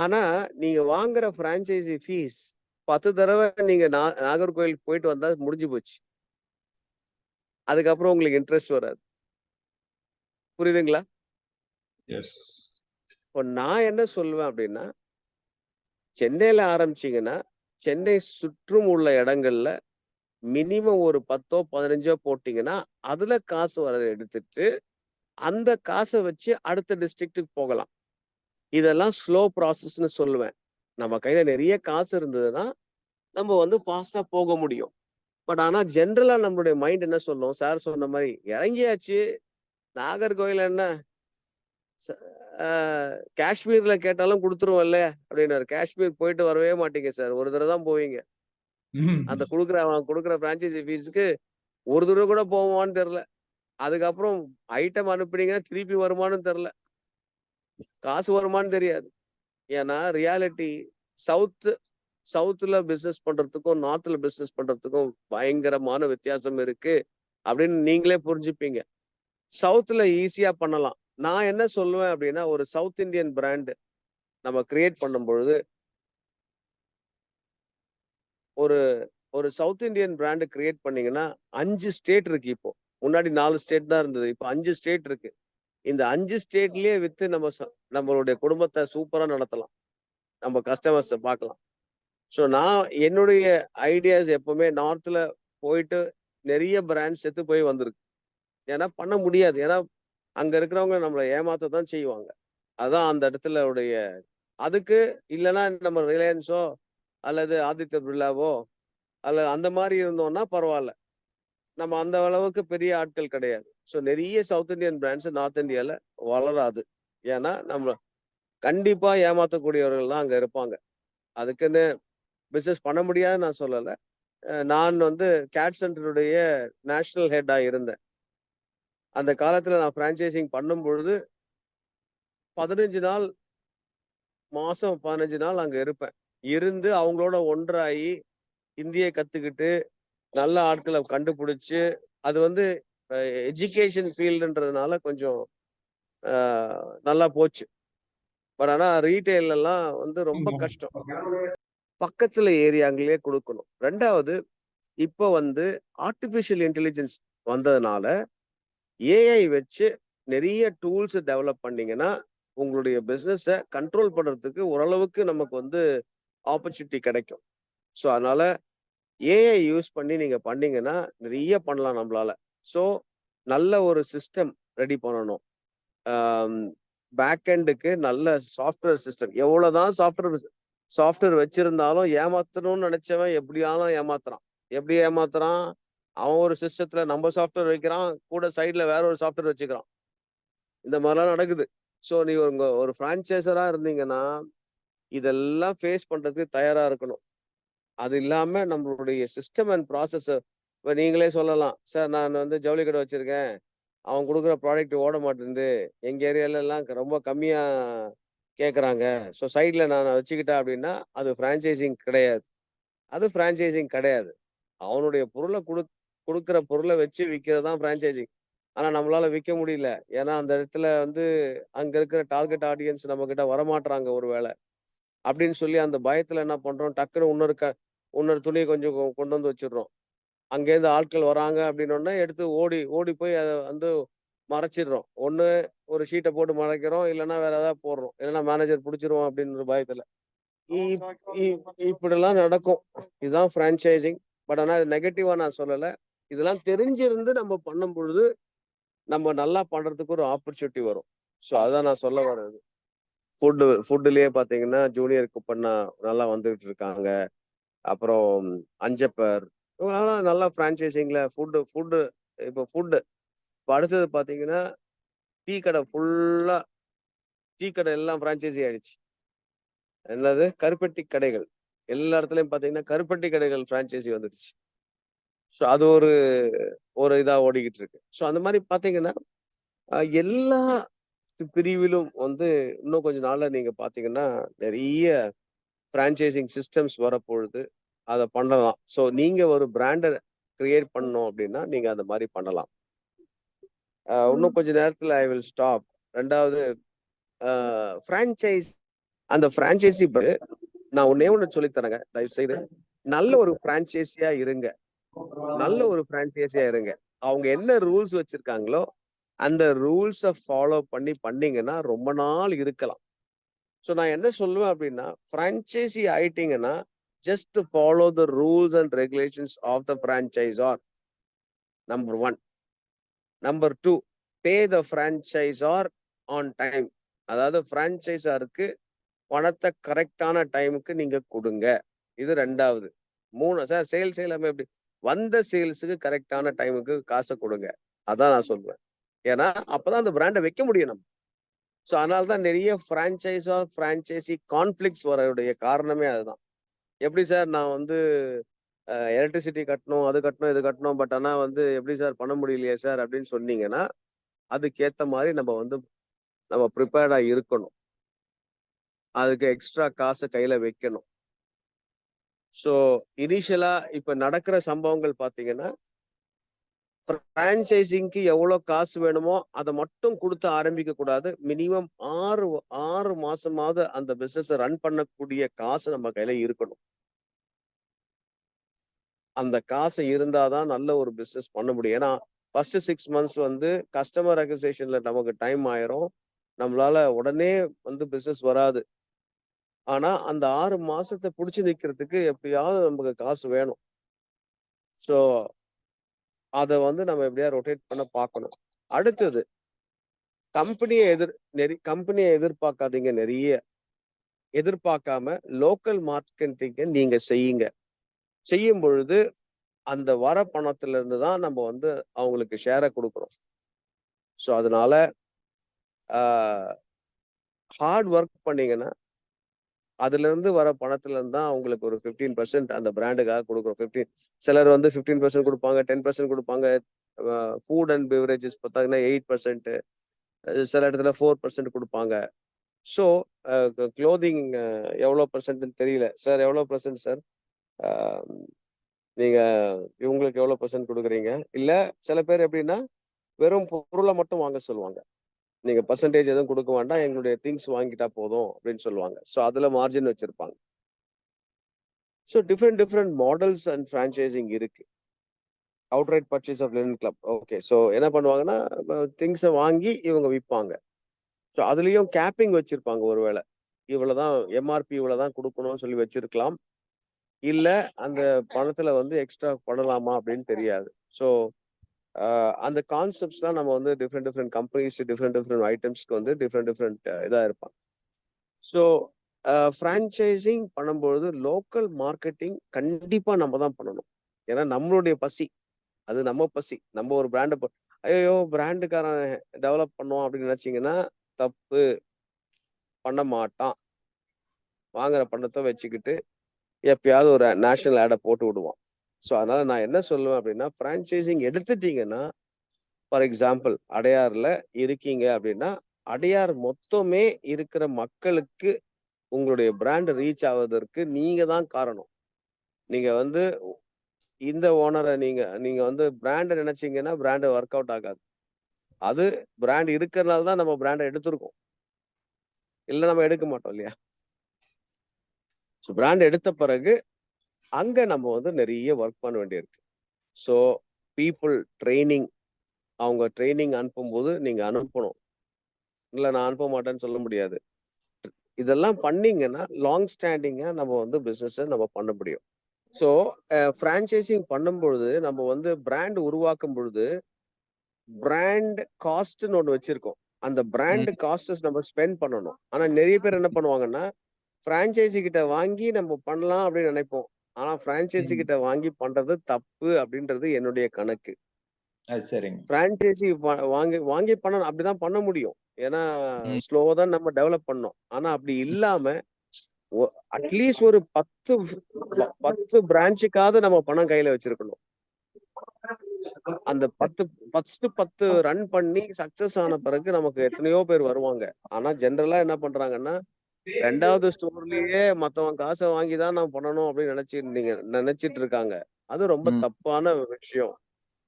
ஆனா நீங்க வாங்குற ஃப்ரான்சைசி ஃபீஸ் 10 தடவ நீங்க நாகர்கோயில் போயிட்டு வந்தா முடிஞ்சு போச்சு. அதுக்கப்புறம் உங்களுக்கு இன்ட்ரெஸ்ட் வராது. புரியுதுங்களா? எஸ். இப்போ நான் என்ன சொல்லுவேன் அப்படின்னா, சென்னையில ஆரம்பிச்சீங்கன்னா, சென்னை சுற்றும் உள்ள இடங்கள்ல மினிமம் ஒரு 10ஓ, 15ஓ போட்டீங்கன்னா, அதுல காசு வரத எடுத்துட்டு, அந்த காச வச்சு அடுத்த டிஸ்ட்ரிக்ட்க்கு போகலாம். இதெல்லாம் ஸ்லோ ப்ராசஸ்ன்னு சொல்லுவேன். நம்ம கையில நெறைய காசு இருந்ததுன்னா, நம்ம வந்து ஃபாஸ்ட்டா போக முடியும். பட் ஆனா ஜெனரலா நம்மளுடைய மைண்ட் என்ன சொல்லும்? சார் சொன்ன மாரி, "இறங்கியாச்சு, நாகர்கோயில் என்ன ச ஆ காஷ்மீர்ல கேட்டாலும் குடுத்துருவோம்ல" அப்படின்னாரு. காஷ்மீர் போயிட்டு வரவே மாட்டீங்க சார். ஒரு தடவ தான் போவீங்க. அந்த அவன் குடுக்குற ஃப்ரான்சைசி ஃபீஸ்க்கு ஒரு தடவ கூட போவோமான்னு தெரியல. அதுக்கப்புறம் ஐட்டம் அனுப்புனீங்கன்னா திருப்பி வருமான்னு தெரியல. காசு வருமான்னு தெரியாது. ஏன்னா ரியாலிட்டி சவுத் சவுத்ல பிசினஸ் பண்றதுக்கும், நார்த்ல பிசினஸ் பண்றதுக்கும் பயங்கரமான வித்தியாசம் இருக்கு. அப்படின்னு நீங்களே புரிஞ்சுப்பீங்க. சவுத்ல ஈஸியா பண்ணலாம். நான் என்ன சொல்லுவேன் அப்படின்னா, ஒரு சவுத் இந்தியன் பிராண்ட் நம்ம கிரியேட் பண்ணும்பொழுது, ஒரு ஒரு சவுத் இந்தியன் பிராண்ட் கிரியேட் பண்ணீங்கன்னா, 5 ஸ்டேட் இருக்கு இப்போ. முன்னாடி 4 ஸ்டேட் தான் இருந்தது. இப்ப 5 ஸ்டேட் இருக்கு. இந்த 5 ஸ்டேட்லயே வித்து நம்ம நம்மளுடைய குடும்பத்த சூப்பரா நடத்தலாம். நம்ம கஸ்டமர்ஸ பார்க்கலாம். ஸோ நான் என்னுடைய ஐடியாஸ் எப்பவுமே நார்த்ல போயிட்டு நெறைய பிராண்ட் செத்து போய் வந்திருக்கு. ஏன்னா பண்ண முடியாது. ஏன்னா அங்க இருக்கிறவங்க நம்மள ஏமாத்த தான் செய்வாங்க. அதான் அந்த இடத்துல உடைய அதுக்கு இல்லன்னா நம்ம ரிலையன்ஸோ அல்லது ஆதித்ய பிர்லாவோ அல்ல அந்த மாரி இருந்தோம்னா பரவால்ல. நம்ம அந்த அளவுக்கு பெரிய ஆட்கள் கிடையாது. ஸோ நெறைய சவுத் இந்தியன் பிராண்ட்ஸ் நார்த் இந்தியால வளராது. ஏன்னா நம்ம கண்டிப்பா ஏமாத்தக்கூடியவர்கள் தான் அங்க இருப்பாங்க. அதுக்குன்னு பிசினஸ் பண்ண முடியாதுன்னு நான் சொல்லல. நான் வந்து கேட் சென்டருடைய நேஷனல் ஹெட்டா இருந்தேன். அந்த காலத்துல நான் ஃப்ரான்சைசிங் பண்ணும்பொழுது 15 நாள், மாசம் 15 நாள் அங்க இருப்பேன். இருந்து அவங்களோட ஒன்றாயி, ஹிந்திய கத்துக்கிட்டு, நல்ல ஆட்கள கண்டுபிடிச்சு, அது வந்து அ எஜுகேஷன் ஃபீல்டுன்றதுனால கொஞ்சம் அ நல்லா போச்சு. பட் ஆனா ரீட்டெயிலெல்லாம் வந்து ரொம்ப கஷ்டம். பக்கத்துல ஏரியாங்களையே குடுக்கணும். 2வது இப்ப வந்து ஆர்ட்டிபிஷியல் இன்டெலிஜென்ஸ் வந்ததுனால, ஏஐ வச்சு நெறைய டூல்ஸ் டெவலப் பண்ணீங்கன்னா, உங்களுடைய பிசினஸ கண்ட்ரோல் பண்றதுக்கு ஓரளவுக்கு நமக்கு வந்து ஆப்பர்ச்சுனிட்டி கிடைக்கும். ஸோ அதனால ஏஐ யூஸ் பண்ணி நீங்க பண்ணீங்கன்னா, நெறைய பண்ணலாம் நம்பளால. ஸோ நல்ல ஒரு சிஸ்டம் ரெடி பண்ணணும். ஆம் பேக் எண்டுக்கு நல்ல சாஃப்ட்வேர் சிஸ்டம். எவ்வளோதான் சாஃப்ட்வேர் வச்சிருந்தாலும் ஏமாத்தணும்னு நெனைச்சவன் எப்படியாலும் ஏமாத்துறான். எப்படி ஏமாத்துறான்? அவன் ஒரு சிஸ்டத்துல நம்ம சாஃப்ட்வேர் வைக்கிறான். கூட சைடுல வேற ஒரு சாஃப்ட்வேர் வச்சுக்கிறான். இந்த மாரிலாம் நடக்குது. ஸோ நீங்க உங்க ஒரு ஃப்ரான்சைசரா இருந்தீங்கன்னா, இதெல்லாம் ஃபேஸ் பண்றதுக்கு தயாரா இருக்கணும். அது இல்லாம நம்மளுடைய சிஸ்டம் அண்ட் ப்ராசஸ இப்ப நீங்களே சொல்லலாம். சார் நான் வந்து ஜவுளி கடை வச்சிருக்கேன். அவன் குடுக்குற ப்ராடக்ட் ஓட மாட்டேன்து. எங்க ஏரியாலலாம் ரொம்ப கம்மியா கேட்கறாங்க. ஸோ சைட்ல நான் வச்சுக்கிட்டேன் அப்படின்னா, அது ஃப்ரான்சைசிங் கிடையாது. அது ஃப்ரான்சைசிங் கிடையாது. அவனுடைய பொருள குடுக்குற பொருள வச்சு விக்கிறது தான் ஃப்ரான்சைசிங். ஆனா நம்மளால விற்க முடியல. ஏன்னா அந்த இடத்துல வந்து அங்க இருக்கிற டார்கெட் ஆடியன்ஸ் நம்ம கிட்ட வரமாட்றாங்க ஒரு வேளை. அப்படின்னு சொல்லி அந்த பயத்துல என்ன பண்றோம், டக்குனு இன்னொரு துணிய கொஞ்சம் கொண்டு வந்து வச்சுடுறோம். அங்கேருந்து ஆட்கள் வராங்க அப்படின்னோனே எடுத்து ஓடி ஓடி போய் அத வந்து மறைச்சிடுறோம். ஒண்ணு ஒரு ஷீட்ட போட்டு மறைக்கிறோம். இல்லன்னா வேற ஏதாவது போடுறோம். இல்லன்னா மேனேஜர் புடிச்சிருவான் அப்படின்ற பயத்துல. இப் இப் இப்படிலாம் நடக்கும். இதுதான் ஃப்ரான்சைசிங். பட் ஆனா இது நெகட்டிவா நான் சொல்லல. இதெல்லாம் தெரிஞ்சிருந்து நம்ம பண்ணும் பொழுது, நம்ம நல்லா பண்றதுக்கு ஒரு ஆப்பர்ச்சுனிட்டி வரும். ஸோ அதான் நான் சொல்ல வர்றது. ஃபுட்டுலயே பார்த்தீங்கன்னா, ஜூனியர் குப்பண்ணா நல்லா வந்துகிட்டு இருக்காங்க. அப்புறம் அஞ்சப்பர் இவங்கலாம் நல்லா ஃப்ரான்சைசிங்ல ஃபுட்டு இப்ப அடுத்தது பார்த்தீங்கன்னா, டீ கடை ஃபுல்லா டீ கடை எல்லாம் ஃப்ரான்சைசி ஆயிடுச்சு. என்னது? கருப்பட்டி கடைகள். எல்லா இடத்துலயும் பார்த்தீங்கன்னா, கருப்பட்டி கடைகள் ஃப்ரான்சைசி வந்துடுச்சு. ஸோ அது ஒரு ஒரு இதா ஓடிக்கிட்டு இருக்கு. ஸோ அந்த மாரி பார்த்தீங்கன்னா, எல்லா பிரிவிலும் வந்து இன்னும் கொஞ்ச நாள்ல நீங்க பார்த்தீங்கன்னா, நெறைய ஃப்ரான்சைசிங் சிஸ்டம்ஸ் வரப்பொழுது, அத பண்ணலாம். ஸோ நீங்க ஒரு பிராண்ட கிரியேட் பண்ணணும் அப்டின்னா, நீங்க அந்த மாரி பண்ணலாம். இன்னும் கொஞ்ச நேரத்துல ஐ வில் ஸ்டாப். 2வது அ ஃப்ரான்சைஸ் அந்த ஃப்ரான்சைசி நான் ஒண்ணே ஒண்ணு சொல்லி தரேங்க. தயவு செய்து நல்ல ஒரு ஃப்ரான்சைசியா இருங்க. நல்ல ஒரு ஃப்ரான்சைசியா இருங்க. அவங்க என்ன ரூல்ஸ் வச்சிருக்காங்களோ, அந்த ரூல்ஸ ஃபாலோ பண்ணீங்கன்னா, ரொம்ப நாள் இருக்கலாம். ஸோ நான் என்ன சொல்லுவேன் அப்டின்னா, ஃப்ரான்சைசி ஆயிட்டீங்கன்னா, just follow the rules and regulations of the franchisor. Number 1. Number 2 pay the franchisor on time. அதாவது ஃப்ரான்சைஸாருக்கு பணத்த கரெக்ட்டான டைமுக்கு நீங்க குடுங்க. இது 2வது. 3 சார் சேல்ஸ் எல்லாமே எப்படி? வந்த சேல்ஸ்‌க்கு கரெக்ட்டான டைமுக்கு காச குடுங்க. அதான் நான் சொல்லுவேன். ஏன்னா, அப்பதான் அந்த பிராண்ட வைக்க முடியும் நம்ம. ஸோ அதனால தான் நெறைய ஃப்ரான்சைசி கான்ஃப்ளிக்ட்ஸ் வரதுடைய காரணமே அதுதான். எப்படி சார் நான் வந்து எலக்ட்ரிசிட்டி கட்டணும், அது கட்டணும், இது கட்டணும். பட் ஆனா வந்து எப்படி சார் பண்ண முடியலையே சார் அப்படின்னு சொன்னீங்கன்னா, அதுக்கேத்த மாரி நம்ம பிரிப்பேர்டா இருக்கணும். அதுக்கு எக்ஸ்ட்ரா காச கையில வைக்கணும். ஸோ இனிஷியலா இப்ப நடக்கிற சம்பவங்கள் பார்த்தீங்கன்னா, ஃப்ரான்சைசிங்க்கு எவ்வளோ காசு வேணுமோ, அத மட்டும் குடுத்து ஆரம்பிக்க கூடாது. மினிமம் 6 மாசமாவது அந்த பிசினஸ ரன் பண்ணக்கூடிய காசு நம்ம கையில இருக்கணும். அந்த காசு இருந்தா தான் நல்ல ஒரு பிசினஸ் பண்ண முடியும். ஏன்னா, ஃபர்ஸ்ட் 6 மந்த்ஸ் வந்து கஸ்டமர் அக்விசிஷன்ல நமக்கு டைம் ஆயிரும். நம்மளால உடனே வந்து பிசினஸ் வராது. ஆனா, அந்த 6 மாசத்த புடிச்சு நிக்கிறதுக்கு எப்படியாவது நமக்கு காசு வேணும். ஸோ, அத வந்து நம்ம எப்படியாவது ரொட்டேட் பண்ண பார்க்கணும். அடுத்தது கம்பெனிய கம்பெனிய எதிர்பார்க்காதீங்க நெறைய. எதிர்பார்க்காம லோக்கல் மார்க்கெட்டிங்க நீங்க செய்யுங்க. செய்யும் பொழுது அந்த வர பணத்துல இருந்து தான் நம்ம வந்து அவங்களுக்கு ஷேர குடுக்குறோம். ஸோ அதனால ஆ ஹார்ட் ஒர்க் பண்ணீங்கன்னா, அதிலிருந்து வர பணத்துல இருந்து தான் அவங்களுக்கு ஒரு 15% அந்த பிராண்டுக்காக குடுக்குறோம். சிலர் வந்து 15% குடுப்பாங்க, 10% குடுப்பாங்க. அ ஃபுட் அண்ட் பெவரேஜஸ் பார்த்தாங்கன்னா 8% சில இடத்துல 4% குடுப்பாங்க. ஸோ குளோதிங் எவ்வளோ பெர்சென்ட்ன்னு தெரியல. சார் எவ்வளோ பெர்சென்ட் சார்? ஆ நீங்க இவங்களுக்கு எவ்வளோ பெர்சென்ட் குடுக்குறீங்க? இல்ல சில பேர் எப்படின்னா, வெறும் பொருள மட்டும் வாங்க சொல்லுவாங்க. நீங்க பெர்சன்டேஜ் எதுவும் குடுக்க வேண்டாம். எங்களுடைய திங்ஸ் வாங்கிட்டா போதும் அப்படின்னு சொல்லுவாங்க. ஸோ அதுல மார்ஜின் வச்சிருப்பாங்க. So different models and franchising இருக்கு. Outright purchase of Linen Club. Okay. So என்ன பண்ணுவாங்கன்னா, திங்ஸ வாங்கி இவங்க விப்பாங்க. ஸோ அதுலயும் கேப்பிங் வச்சிருப்பாங்க ஒருவேள. இவ்வளவுதான் எம்.ஆர்.பி இவ்வளவுதான் குடுக்கணும்னு சொல்லி வச்சிருக்கலாம். இல்ல அந்த பணத்துல வந்து எக்ஸ்ட்ரா பண்ணலாமா அப்படின்னு தெரியாது. ஸோ அ அந்த கான்செப்ட்ஸ்லாம் நம்ம வந்து டிஃபரெண்ட் கம்பெனிஸ், டிஃபரெண்ட் ஐட்டம்ஸ்க்கு வந்து டிஃபரெண்ட் இதா இருப்பாங்க. ஸோ ஃப்ரான்சைசிங் பண்ணும்பொழுது லோக்கல் மார்க்கெட்டிங் கண்டிப்பா நம்ம தான் பண்ணணும். ஏன்னா நம்மளுடைய பசி. அது நம்ம பசி. நம்ம ஒரு ஐயய்யோ! பிராண்டுக்காரன் டெவலப் பண்ணுவான் அப்படின்னு நினைச்சீங்கன்னா, தப்பு. பண்ண மாட்டான். வாங்குற பணத்த வச்சுக்கிட்டு எப்பயாவது ஒரு நேஷனல் ஆட போட்டு விடுவான். ஸோ அதனால நான் என்ன சொல்லுவேன் அப்படின்னா, ஃப்ரான்சைசிங் எடுத்துட்டீங்கன்னா, ஃபார் எக்ஸாம்பிள் அடையார்ல இருக்கீங்க அப்படின்னா, அடையார் மொத்தமே இருக்கிற மக்களுக்கு உங்களுடைய பிராண்ட் ரீச் ஆவதற்கு நீங்க தான் காரணம். நீங்க வந்து இந்த ஓனர நீங்க நீங்க வந்து பிராண்ட நினைச்சீங்கன்னா, பிராண்ட் ஒர்க் அவுட் ஆகாது. அது பிராண்ட் இருக்கிறனால தான் நம்ம பிராண்ட எடுத்திருக்கோம். இல்ல நம்ம எடுக்க மாட்டோம் இல்லையா? ஸோ பிராண்ட் எடுத்த பிறகு, அங்க நம்ம வந்து நெறைய ஒர்க் பண்ண வேண்டியிருக்கு. ஸோ பீப்பிள் ட்ரெய்னிங் அவங்க ட்ரெய்னிங் அனுப்பும்போது நீங்க அனுப்பணும். இல்ல நான் அனுப்ப மாட்டேன்னு சொல்ல முடியாது. இதெல்லாம் பண்ணீங்கன்னா, லாங் ஸ்டாண்டிங்கா நம்ம வந்து பிசினஸ நம்ம பண்ண முடியும். ஸோ ஃப்ரான்சைசிங் பண்ணும்பொழுது, நம்ம வந்து பிராண்ட் உருவாக்கும் பொழுது, பிராண்ட் காஸ்ட்ன்னு ஒண்ணு வச்சிருக்கோம். அந்த பிராண்ட் ம். காஸ்ட்டஸ் நம்ம ஸ்பெண்ட் பண்ணணும். ஆனா நெறைய பேர் என்ன பண்ணுவாங்கன்னா, ஃப்ரான்சைசி கிட்ட வாங்கி நம்ம பண்ணலாம் அப்படின்னு நெனைப்போம். ஆனா ஃப்ரான்சைசி ம். கிட்ட வாங்கி பண்றது தப்பு அப்படின்றது என்னுடைய கணக்கு. அது சரிங்க. ஃப்ரான்சைசி வாங்கி வாங்கி பண்ணணும். அப்படிதான் பண்ண முடியும். ஏன்னா ம். ஸ்லோவா தான் நம்ம டெவலப் பண்ணோம். ஆனா அப்படி இல்லாம ஒ அட்லீஸ்ட் ஒரு 10 பிரான்ச்சுக்காவது நம்ம பணம் கையில வச்சிருக்கணும். அந்த சரி. 10 ரன் பண்ணி சக்சஸ் ஆன பிறகு நமக்கு எத்தனையோ பேர் வருவாங்க. ஆனா ஜெனரலா என்ன பண்றாங்கன்னா, 2வது ஸ்டோர்லயே மத்தவன் காச வாங்கி தான் நான் பண்ணணும் அப்படின்னு நெனச்சிட்டு இருக்காங்க. அது ரொம்ப ம். தப்பான விஷயம்.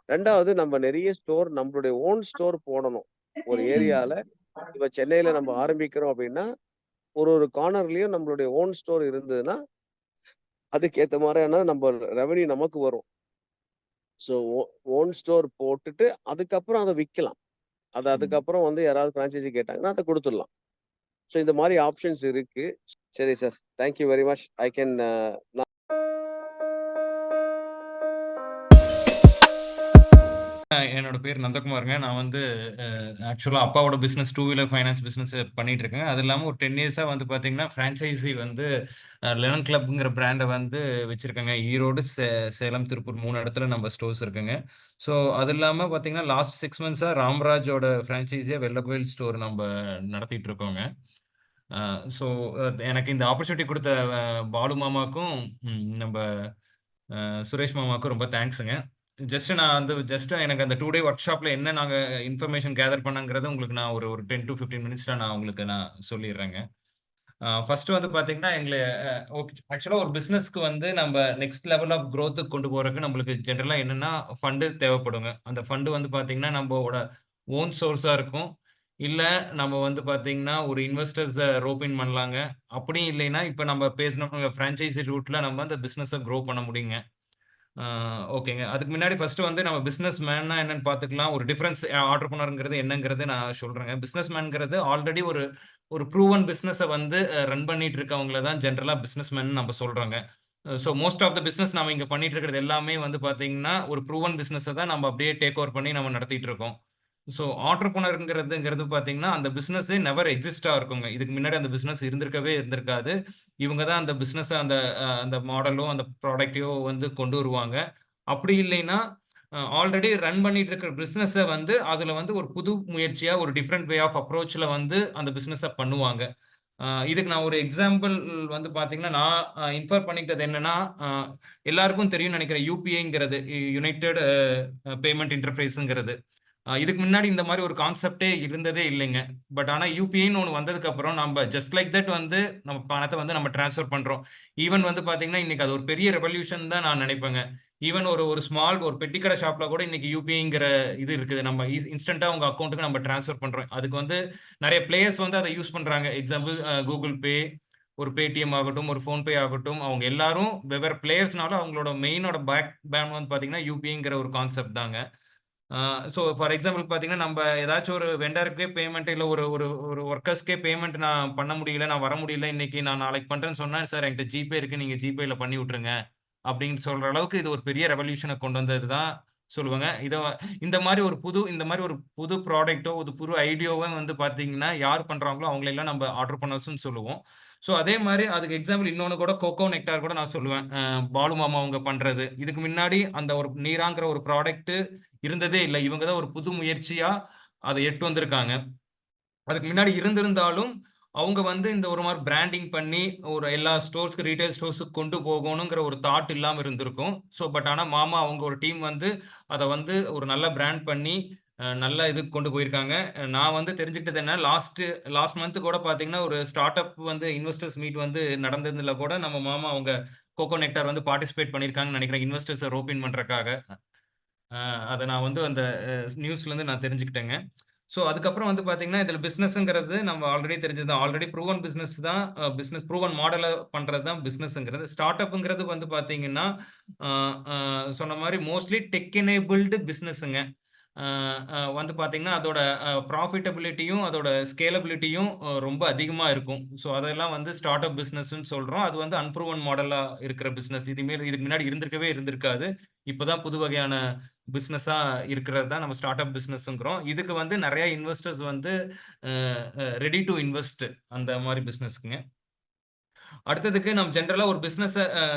2வது நம்ம நெறைய ஸ்டோர் நம்மளுடைய ஓன் ஸ்டோர் போடணும். ஒரு ஏரியால ம். இப்ப சென்னையில நம்ம ஆரம்பிக்கிறோம் அப்படின்னா, ஒரு ஒரு கார்னர்லயும் நம்மளுடைய ஓன் ஸ்டோர் இருந்ததுன்னா, அதுக்கேத்த மாரியான நம்ம ரெவென்யூ நமக்கு வரும். ஸோ ஓன் ஸ்டோர் போட்டுட்டு, அதுக்கப்புறம் அத விக்கலாம். ம். அதுக்கப்புறம் வந்து யாராவது ஃபிரான்சைசி கேட்டாங்கன்னா, அத குடுத்துடலாம். ஸோ இந்த மாரி ஆப்ஷன்ஸ் இருக்கு. சரி sir. Thank you very much. I can என்னோட பேர் நந்தகுமாருங்க. நான் வந்து ஆக்சுவலா அப்பாவோட business two wheeler finance business பண்ணிட்டு இருக்கேன். அது இல்லாம ஒரு 10 இயர்ஸா வந்து பார்த்தீங்கன்னா, ஃபிரான்சைசி வந்து லெவன் கிளப்ங்கிற பிராண்ட வந்து வச்சிருக்கேங்க. ஈரோடு, சேலம், திருப்பூர் 3 இடத்துல நம்ம ஸ்டோர்ஸ் இருக்குங்க. ஸோ அது இல்லாம பார்த்தீங்கன்னா, லாஸ்ட் 6 மந்த்ஸா ராம்ராஜோட ஃபிரான்சைஸியா வெள்ள கோயில் ஸ்டோர் நம்ப நடத்திட்டு இருக்கோங்க. அ ஸோ எனக்கு இந்த ஆப்பர்ச்சுனிட்டி குடுத்த பாலு மாமாக்கும், நம்ப சுரேஷ் மாமாவுக்கும் ரொம்ப தேங்க்ஸுங்க. ஜஸ்ட் எனக்கு அந்த 2 டே ஒர்க் ஷாப்ல என்ன நாங்க இன்ஃபர்மேஷன் கேதர் பண்ணோங்கிறத உங்களுக்கு நான் ஒரு ஒரு 10 டூ 15 மினிட்ஸ்ல நான் உங்களுக்கு நான் சொல்லிர்றேங்க. ஃபர்ஸ்ட் வந்து பார்த்தீங்கன்னா, ஆக்சுவலா ஒரு பிசினஸ்க்கு வந்து நம்ப நெக்ஸ்ட் லெவல் ஆஃப் குரோத்க்கு கொண்டு போறதுக்கு நம்மளுக்கு ஜெனரலா என்னன்னா, ஃபண்ட் தேவைப்படுங்க. அந்த ஃபண்ட் வந்து பார்த்தீங்கன்னா, நம்போட ஓன் சோர்ஸா இருக்கும். இல்ல நம்ம வந்து பார்த்தீங்கன்னா, ஒரு இன்வெஸ்டர்ஸ ரோப் இன் பண்ணலாங்க. அப்படியும் இல்லைன்னா, இப்ப நம்ம பேசின பிரான்சைசி ரூட்ல நம்ம அந்த பிசினஸ குரோ பண்ண முடியுங்க. ஆ ஓகேங்க. அதுக்கு முன்னாடி ஃபர்ஸ்ட்டு வந்து நம்ம பிசினஸ் மேன்னா என்னன்னு பார்த்துக்கலாம். ஒரு டிஃபரன்ஸ் ஆண்டர்பிரினியர்ங்கிறது என்னங்கிறத நான் சொல்றேங்க. பிசினஸ் மேன்ங்கிறது ஆல்ரெடி ஒரு ஒரு ப்ரூவன் பிசினஸ வந்து ரன் பண்ணிட்டு இருக்கவங்கள தான் ஜெனரலா பிசினஸ் மேன்னு நம்ம சொல்றோங்க. So most of the business நாம இங்க பண்ணிட்டு இருக்கிறது எல்லாமே வந்து பார்த்தீங்கன்னா, ஒரு ப்ரூவன் பிசினஸ தான் நம்ம அப்படியே டேக் ஓவர் பண்ணி நம்ம நடத்திட்டு இருக்கோம். ஸோ ஆண்டர்பிரினியர்ங்கிறதுங்கிறது பார்த்தீங்கன்னா, அந்த பிசினஸே நெவர் எக்ஸிஸ்ட்டா இருக்குங்க. இதுக்கு முன்னாடி அந்த பிசினஸ் இருந்திருக்கவே இருந்திருக்காது. இவங்க தான் அந்த பிசினஸ அந்த மாடலோ, அந்த ப்ராடக்ட்டையோ வந்து கொண்டு வருவாங்க. அப்படி இல்லைன்னா, ஆல்ரெடி ரன் பண்ணிட்டு இருக்கிற பிசினஸ வந்து, அதுல வந்து ஒரு புது முயற்சியா, ஒரு டிஃபரண்ட் வே ஆஃப் அப்ரோச்ல வந்து அந்த பிசினஸ பண்ணுவாங்க. இதுக்கு நான் ஒரு எக்ஸாம்பிள் வந்து பார்த்தீங்கன்னா, நான் இன்ஃபர் பண்ணிக்கிட்டது என்னன்னா, அ எல்லாருக்கும் தெரியும்னு நெனைக்கிறேன். யுபிஐங்கிறது யுனைட்டட் பேமெண்ட் இன்டர்ஃபேஸ்ங்கிறது. இதுக்கு முன்னாடி இந்த மாரி ஒரு கான்செப்ட்டே இருந்ததே இல்லைங்க. பட் ஆனா யுபிஐன்னு ஒண்ணு வந்ததுக்கப்புறம் நம்ப ஜஸ்ட் லைக் தட் வந்து நம்ம பணத்த வந்து நம்ம ட்ரான்ஸ்ஃபர் பண்றோம். ஈவன் வந்து பார்த்தீங்கன்னா, இன்னைக்கு அது ஒரு பெரிய ரெவல்யூஷன் தான் நான் நெனைப்பேங்க. ஈவன் ஒரு ஒரு ஸ்மால் ஒரு பெட்டி கடை ஷாப்ல கூட இன்னைக்கு யுபிஐங்கிற இது இருக்குது. நம்ம இன்ஸ்டன்ட்டா உங்க அக்கவுண்ட்க்கு நம்ம ட்ரான்ஸ்ஃபர் பண்றோம். அதுக்கு வந்து நெறைய பிளேயர்ஸ் வந்து அத யூஸ் பண்றாங்க. எக்ஸாம்பிள் Google Pay, ஒரு Paytm ஆகட்டும், ஒரு PhonePe ஆகட்டும், அவங்க எல்லாரும் வெவ்வேறு பிளேயர்ஸ்னால அவங்களோட மெயினோட பேக் வந்து பார்த்தீங்கன்னா, யுபிஐங்கிற ஒரு கான்செப்ட் தாங்க. ஆ ஸோ ஃபார் எக்ஸாம்பிள் பார்த்தீங்கன்னா, நம்ப ஏதாச்சும் ஒரு வெண்டருக்கே பேமெண்ட் இல்ல ஒரு ஒரு ஒரு வொர்க்கர்ஸ்க்கே பேமெண்ட் நான் பண்ண முடியல, நான் வர முடியல இன்னைக்கு, நான் நாளைக்கு பண்றேன்னு சொன்னா, "சார் என்கிட்ட ஜிபே இருக்கு. நீங்க ஜிபேல பண்ணி விட்டுருங்க." அப்படின்னு சொல்ற அளவுக்கு இது ஒரு பெரிய ரெவல்யூஷன கொண்டு வந்தது தான் சொல்லுவேங்க. இந்த மாரி ஒரு புது ப்ராடக்ட்டோ, ஒரு புது ஐடியாவோ வந்து பார்த்தீங்கன்னா, யார் பண்றாங்களோ அவங்கள நம்ப ஆண்டர்பிரினியர்ஸ்ன்னு சொல்லுவோம். ஸோ அதே மாரி அதுக்கு எக்ஸாம்பிள் இன்னொன்னு கூட கோகோ நெக்டார் கூட நான் சொல்லுவேன். பாலு மாமா அவங்க பண்றது. இதுக்கு முன்னாடி அந்த ஒரு நீராங்கிற ஒரு ப்ராடக்ட் இருந்ததே இல்ல. இவங்க தான் ஒரு புது முயற்சியா அத எட்டு வந்திருக்காங்க. அதுக்கு முன்னாடி இருந்திருந்தாலும், அவங்க வந்து இந்த ஒரு மாரி பிராண்டிங் பண்ணி, ஒரு எல்லா ஸ்டோர்ஸ்க்கு ரீட்டெயில் ஸ்டோர்ஸ்க்கு கொண்டு போகணுங்கிற ஒரு தாட் இல்லாம இருந்திருக்கும். பட் ஆனா மாமா அவங்க ஒரு டீம் வந்து, அத வந்து ஒரு நல்ல பிராண்ட் பண்ணி, நல்ல இதுக்கு கொண்டு போயிருக்காங்க. நான் வந்து தெரிஞ்சுக்கிட்டது என்ன, லாஸ்ட் மந்த் கூட பார்த்தீங்கன்னா, ஒரு ஸ்டார்ட் அப் வந்து இன்வெஸ்டர்ஸ் மீட் வந்து நடந்ததுல கூட நம்ம மாமா அவங்க கோகோ நெக்டார் வந்து பார்ட்டிசிபேட் பண்ணியிருக்காங்கன்னு நெனைக்கிறேன். இன்வெஸ்டர்ஸ ரோப் இன் பண்றக்காக. அத நான் வந்து அந்த நியூஸ்லேருந்து நான் தெரிஞ்சுக்கிட்டேங்க. ஸோ அதுக்கப்புறம் வந்து பார்த்தீங்கன்னா, இதில பிசினஸ்ங்கிறது நம்ம ஆல்ரெடி தெரிஞ்சது தான். ஆல்ரெடி ப்ரூவன் பிசினஸ் தான் பிசினஸ் ப்ரூவன் மாடல பண்றது தான் பிசினஸ்ங்கிறது. ஸ்டார்ட் அப்ங்கிறது வந்து பார்த்தீங்கன்னா, அ அ சொன்ன மாரி மோஸ்ட்லி டெக் எனேபிள்டு பிசினஸ்ங்க. அ அ வந்து பார்த்தீங்கன்னா, அதோட ப்ராஃபிட்டபிலிட்டியும், அதோட ஸ்கேலபிலிட்டியும் ரொம்ப அதிகமா இருக்கும். ஸோ அதெல்லாம் வந்து ஸ்டார்ட் அப் பிசினஸ்ன்னு சொல்றோம். அது வந்து அன்ப்ரூவன் மாடலா இருக்கிற பிசினஸ். இதுக்கு முன்னாடி இருந்திருக்கவே இருந்திருக்காது. இப்ப தான் புது வகையான பிசினஸா இருக்கிறது தான் நம்ம ஸ்டார்ட் அப் பிசினஸ்ங்கிறோம். இதுக்கு வந்து நெறைய இன்வெஸ்டர்ஸ் வந்து அ அ ரெடி டூ இன்வெஸ்ட் அந்த மாரி பிசினஸ்க்குங்க. அடுத்ததுக்கு நம்ம ஜெனரலா ஒரு பிசினஸ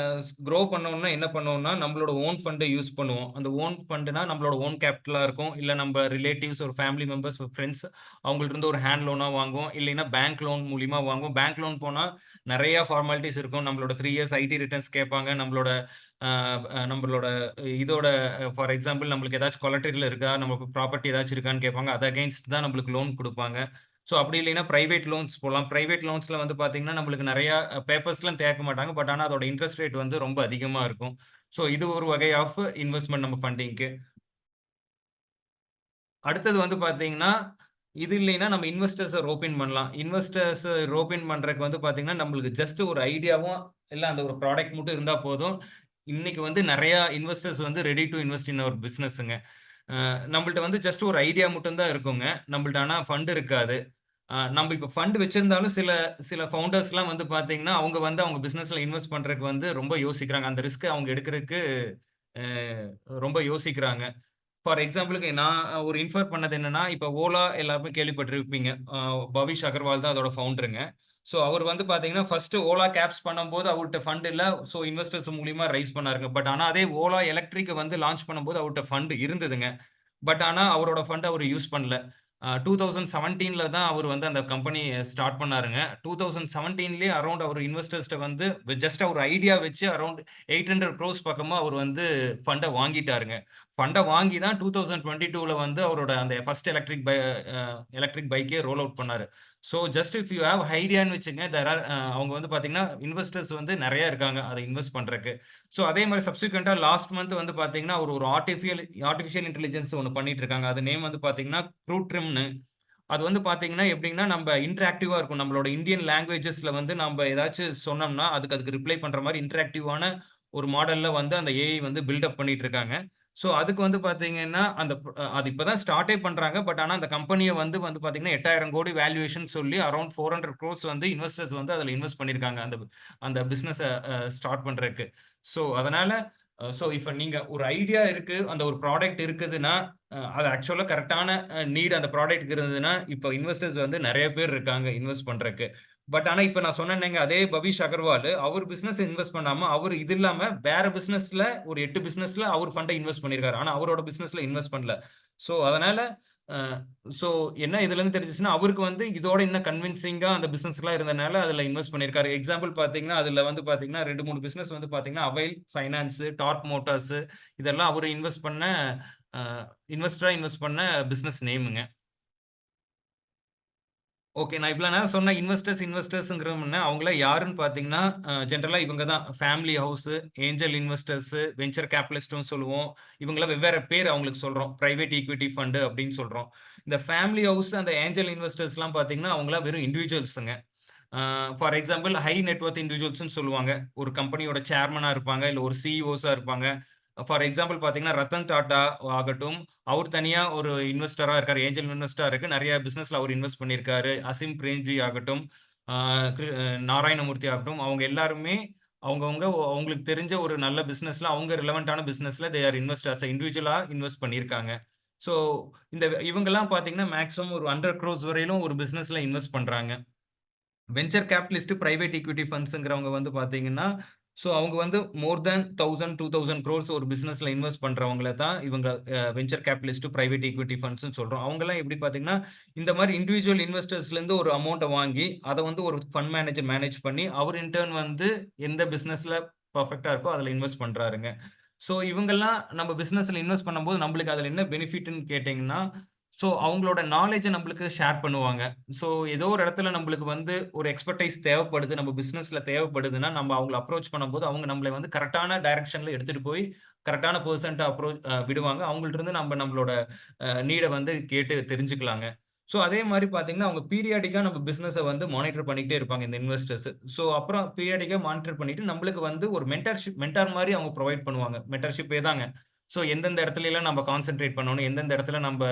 குரோ பண்ணோம்னா என்ன பண்ணுவோம்னா, நம்மளோட ஓன் ஃபண்ட யூஸ் பண்ணுவோம். அந்த ஓன் ஃபண்டுனா நம்மளோட ஓன் கேப்பிட்டலா இருக்கும். இல்ல நம்ம ரிலேட்டிவ்ஸ், ஒரு ஃபேமிலி மெம்பர்ஸ், ஒரு ஃபிரெண்ட்ஸ் அவங்கள்ட்ட இருந்து ஒரு ஹேண்ட் லோனா வாங்குவோம். இல்லைன்னா பேங்க் லோன் மூலியமா வாங்குவோம். பேங்க் லோன் போனா நெறைய ஃபார்மாலிட்டீஸ் இருக்கும். நம்மளோட 3 இயர்ஸ் ஐடி ரிட்டர்ன்ஸ் கேட்பாங்க. அ நம்மளோட இதோட ஃபார் எக்ஸாம்பிள் நம்மளுக்கு ஏதாச்சும் கொலட்டரல் இருக்கா? நம்ம ப்ராப்பர்ட்டி ஏதாச்சும் இருக்கான்னு கேட்பாங்க. அது அகைன்ஸ்ட் தான் நம்மளுக்கு லோன் குடுப்பாங்க. ஸோ அப்படி இல்லைன்னா பிரைவேட் லோன்ஸ் போலாம். பிரைவேட் லோன்ஸ்ல வந்து பார்த்தீங்கன்னா, நம்மளுக்கு நெறையா பேப்பர்ஸ்லாம் கேட்க மாட்டாங்க. பட் ஆனா அதோட இன்ட்ரெஸ்ட் ரேட் வந்து ரொம்ப அதிகமா இருக்கும். ஸோ இது ஒரு வகை ஆஃப் இன்வெஸ்ட்மென்ட் நம்ம ஃபண்டிங்க்கு. அடுத்தது வந்து பார்த்தீங்கன்னா, இது இல்லைன்னா நம்ம இன்வெஸ்டர்ஸ ரோப் இன் பண்ணலாம். இன்வெஸ்டர்ஸ் ரோப் இன் பண்றதுக்கு வந்து பார்த்தீங்கன்னா, நம்மளுக்கு ஜஸ்ட் ஒரு ஐடியாவும், இல்ல அந்த ஒரு ப்ராடக்ட் மட்டும் இருந்தா போதும். இன்னைக்கு வந்து நெறையா இன்வெஸ்டர்ஸ் வந்து ரெடி டூ இன்வெஸ்ட் இன் அவர் பிசினஸ்ங்க. நம்மள்ட்ட வந்து ஜஸ்ட் ஒரு ஐடியா மட்டும் தான் இருக்குங்க. நம்மள்ட்ட ஆனா ஃபண்ட் இருக்காது. நம்ப இப்ப ஃபண்ட் வச்சிருந்தாலும் சில சில ஃபவுண்டர்ஸ்லாம் வந்து பார்த்தீங்கன்னா, அவங்க வந்து அவங்க பிசினஸ்ல இன்வெஸ்ட் பண்றதுக்கு வந்து ரொம்ப யோசிக்கிறாங்க. அந்த ரிஸ்க் அவங்க எடுக்கறதுக்கு அ ரொம்ப யோசிக்கிறாங்க. ஃபார் எக்ஸாம்பிளுக்கு நான் ஒரு இன்ஃபர் பண்ணது என்னன்னா, இப்ப ஓலா எல்லாருமே கேள்விப்பட்டிருப்பீங்க. பவிஷ் அகர்வால் தான் அதோட ஃபவுண்டருங்க. ஸோ அவர் வந்து பார்த்தீங்கன்னா, ஃபர்ஸ்ட் ஓலா கேப்ஸ் பண்ணும்போது அவர்ட்ட ஃபண்ட் இல்ல. ஸோ இன்வெஸ்டர்ஸ் மூலியமா ரைஸ் பண்ணாருங்க. பட் ஆனா அதே ஓலா எலக்ட்ரிக்க வந்து லான்ச் பண்ணும்போது அவர்ட்ட ஃபண்ட் இருந்ததுங்க. பட் ஆனா அவரோட ஃபண்ட் அவரு யூஸ் பண்ணல. 2017ல தான் அவரு வந்து அந்த கம்பெனிய ஸ்டார்ட் பண்ணாருங்க. 2017லயே அரவுண்ட் அவரு இன்வெஸ்டர்ஸ்ட்ட வந்து ஜஸ்ட் ஒரு ஐடியா வச்சு அரவுண்ட் 800 குரோர்ஸ் பக்கமா அவரு வந்து ஃபண்ட வாங்கிட்டாருங்க. ஃபண்ட வாங்கி தான் 2022ல வந்து அவரோட அந்த ஃபர்ஸ்ட் எலக்ட்ரிக் பைக்கே ரோல் அவுட் பண்ணாரு. So just if you have ஐடியான்னு வச்சுக்கங்க, தேர் ஆர் அவங்க வந்து பார்த்தீங்கன்னா, இன்வெஸ்டர்ஸ் வந்து நெறைய இருக்காங்க. அத இன்வெஸ்ட் பண்றக்கு. ஸோ அதே மாரி சப்சிக்வென்ட்டா லாஸ்ட் மந்த் வந்து பார்த்தீங்கன்னா, அவரு ஒரு ஆர்டிபிஷியல் இன்டெலிஜென்ஸ் ஒண்ணு பண்ணிட்டு இருக்காங்க. அது நேம் வந்து பார்த்தீங்கன்னா, க்ரூட்ரிம்ன்னு. அது வந்து பார்த்தீங்கன்னா, எப்படின்னா நம்ப இன்டராக்டிவா இருக்கும். நம்மளோட இந்தியன் லாங்குவேஜஸ்ல வந்து நம்ப ஏதாச்சும் சொன்னோம்னா, அதுக்கு ரிப்ளை பண்ற மாரி இன்டராக்டிவான ஒரு மாடல்ல வந்து அந்த ஏஐ வந்து பில்ட் அப் பண்ணிட்டு இருக்காங்க. ஸோ அதுக்கு வந்து பார்த்தீங்கன்னா, அது இப்ப தான் ஸ்டார்ட்டே பண்றாங்க. பட் ஆனா அந்த கம்பெனிய வந்து பார்த்தீங்கன்னா, 8,000 கோடி வேல்யூவேஷன் சொல்லி அரவுண்ட் 400 குரோர்ஸ் வந்து இன்வெஸ்டர்ஸ் வந்து அதுல இன்வெஸ்ட் பண்ணியிருக்காங்க. அந்த அந்த பிசினஸ ஸ்டார்ட் பண்றதுக்கு. ஸோ அதனால இப்ப நீங்க ஒரு ஐடியா இருக்கு, அந்த ஒரு ப்ராடக்ட் இருக்குதுன்னா, அது ஆக்சுவலா கரெக்ட்டான நீட் அந்த ப்ராடக்ட்க்கு இருந்ததுன்னா, இப்ப இன்வெஸ்டர்ஸ் வந்து நெறைய பேர் இருக்காங்க இன்வெஸ்ட் பண்றக்கு. பட் ஆனா இப்ப நான் சொன்னேனேங்க, அதே பவிஷ் அகர்வால் அவர் பிசினஸ் இன்வெஸ்ட் பண்ணாம, அவரு இது இல்லாம வேற பிசினஸ்ல ஒரு 8 பிசினஸ்ல அவர் ஃபண்ட இன்வெஸ்ட் பண்ணியிருக்காரு. ஆனா அவரோட பிசினஸ்ல இன்வெஸ்ட் பண்ணல. ஸோ அதனால அ ஸோ என்ன இதுலருந்து தெரிஞ்சுச்சுன்னா, அவருக்கு வந்து இதோட இன்னும் கன்வின்சிங்கா அந்த பிசினஸ்லாம் இருந்தனால அதுல இன்வெஸ்ட் பண்ணியிருக்காரு. எக்ஸாம்பிள் பார்த்தீங்கன்னா, அதுல வந்து பார்த்தீங்கன்னா 2, 3 பிசினஸ் வந்து பார்த்தீங்கன்னா, அவைல் ஃபைனான்ஸ், டார்க் மோட்டார்ஸ் இதெல்லாம் அவரு அ இன்வெஸ்ட் பண்ண பிசினஸ் நேமுங்க. ஓகே. நான் இவ்வளோ நேரம் சொன்ன இன்வெஸ்டர்ஸ்ங்கிறோம்னா, அவங்கலாம் யாருன்னு பார்த்தீங்கன்னா, ஜெனரலா இவங்க தான் family house, angel investors, venture கேபிட்டலிஸ்ட்டும் சொல்லுவோம். இவங்கலாம் வெவ்வேறு பேர் அவங்களுக்கு சொல்றோம். பிரைவேட் ஈக்விட்டி ஃபண்ட் அப்படின்னு சொல்றோம். இந்த ஃபேமிலி ஹவுஸ், அந்த ஏஞ்சல் இன்வெஸ்டர்ஸ்லாம் பார்த்தீங்கன்னா, அவங்கலாம் வெறும் இண்டிவிஜுவல்ஸுங்க. For example high net worth இண்டிவிஜுவல்ஸ்ன்னு சொல்லுவாங்க. ஒரு கம்பெனியோட சேர்மனா இருப்பாங்க. இல்ல ஒரு சிஇஓஸா இருப்பாங்க. ஃபார் எக்ஸாம்பிள் பார்த்தீங்கன்னா, ரத்தன் டாட்டா ஆகட்டும், அவர் தனியா ஒரு இன்வெஸ்டரா இருக்காரு. ஏஞ்சல் இன்வெஸ்டரா இருக்கு. நெறைய பிசினஸ்ல அவர் இன்வெஸ்ட் பண்ணியிருக்காரு. அசிம் பிரேம்ஜி ஆகட்டும், ஆ நாராயணமூர்த்தி ஆகட்டும், அவங்க எல்லாருமே அவங்கவங்க அவங்களுக்கு தெரிஞ்ச ஒரு நல்ல பிசினஸ்ல, அவங்க ரிலவன்ட்டான பிசினஸ்ல they are invest as a இண்டிவிஜுவலா இன்வெஸ்ட் பண்ணியிருக்காங்க. ஸோ இவங்கலாம் பார்த்தீங்கன்னா, மேக்ஸிமம் ஒரு 100 குரோர்ஸ் வரையிலும் ஒரு பிசினஸ்ல இன்வெஸ்ட் பண்றாங்க. வென்ச்சர் கேபிட்டலிஸ்ட், பிரைவேட் ஈக்விட்டி ஃபண்ட்ஸ்ங்கிறவங்க வந்து பார்த்தீங்கன்னா, அவங்க வந்து மோர் தேன் 1000, 2000 குரோர்ஸ் ஒரு பிசினஸ்ல இன்வெஸ்ட் பண்றவங்கள தான் இவங்க வென்ச்சர் கேபிட்டலிஸ்ட், பிரைவேட் ஈக்விட்டி ஃபண்ட்ஸ்ன்னு சொல்றோம். அவங்கலாம் எப்படி பார்த்தீங்கன்னா, இந்த மாரி இண்டிவிஜுவல் இன்வெஸ்டர்ஸ்லேருந்து ஒரு அமௌண்ட்ட வாங்கி, அத வந்து ஒரு ஃபண்ட் மேனேஜர் மேனேஜ் பண்ணி, அவர் இன் டர்ன் வந்து எந்த பிசினஸ்ல பெர்ஃபெக்ட்டா இருக்கோ, அதுல இன்வெஸ்ட் பண்றாருங்க. இவங்கலாம் நம்ம பிசினஸ்ல இன்வெஸ்ட் பண்ணும்போது, நம்மளுக்கு அதுல என்ன பெனிஃபிட்ன்னு கேட்டீங்கன்னா, ஸோ அவங்களோட நாலேட்ஜ நம்மளுக்கு ஷேர் பண்ணுவாங்க. ஸோ ஏதோ ஒரு இடத்துல நம்மளுக்கு வந்து ஒரு எக்ஸ்பெர்டைஸ் தேவைப்படுது, நம்ம பிசினஸ்ல தேவைப்படுதுன்னா, நம்ம அவங்கள அப்ரோச் பண்ணும்போது, அவங்க நம்மள வந்து கரெக்ட்டான டைரக்ஷன்ல எடுத்துட்டு போய், கரெக்ட்டான பெர்சன்ட்ட விடுவாங்க. அவங்கள்ட்ட இருந்து நம்ம நம்மளோட நீட வந்து கேட்டு தெரிஞ்சுக்கலாங்க. ஸோ அதே மாரி பார்த்தீங்கன்னா, அவங்க பீரியாடிக்கா நம்ம பிசினஸ வந்து மானிட்டர் பண்ணிக்கிட்டே இருப்பாங்க இந்த இன்வெஸ்டர்ஸ். ஸோ அப்புறம் பீரியாடிக்கா மானிட்டர் பண்ணிட்டு நம்மளுக்கு வந்து ஒரு மென்டார் மாரி அவங்க புரொவைட் பண்ணுவாங்க. மென்டார்ஷிப்பே தாங்க. ஸோ எந்தெந்த இடத்துலலாம் நம்ம கான்சன்ட்ரேட் பண்ணணும், எந்தெந்த இடத்துல நம்ப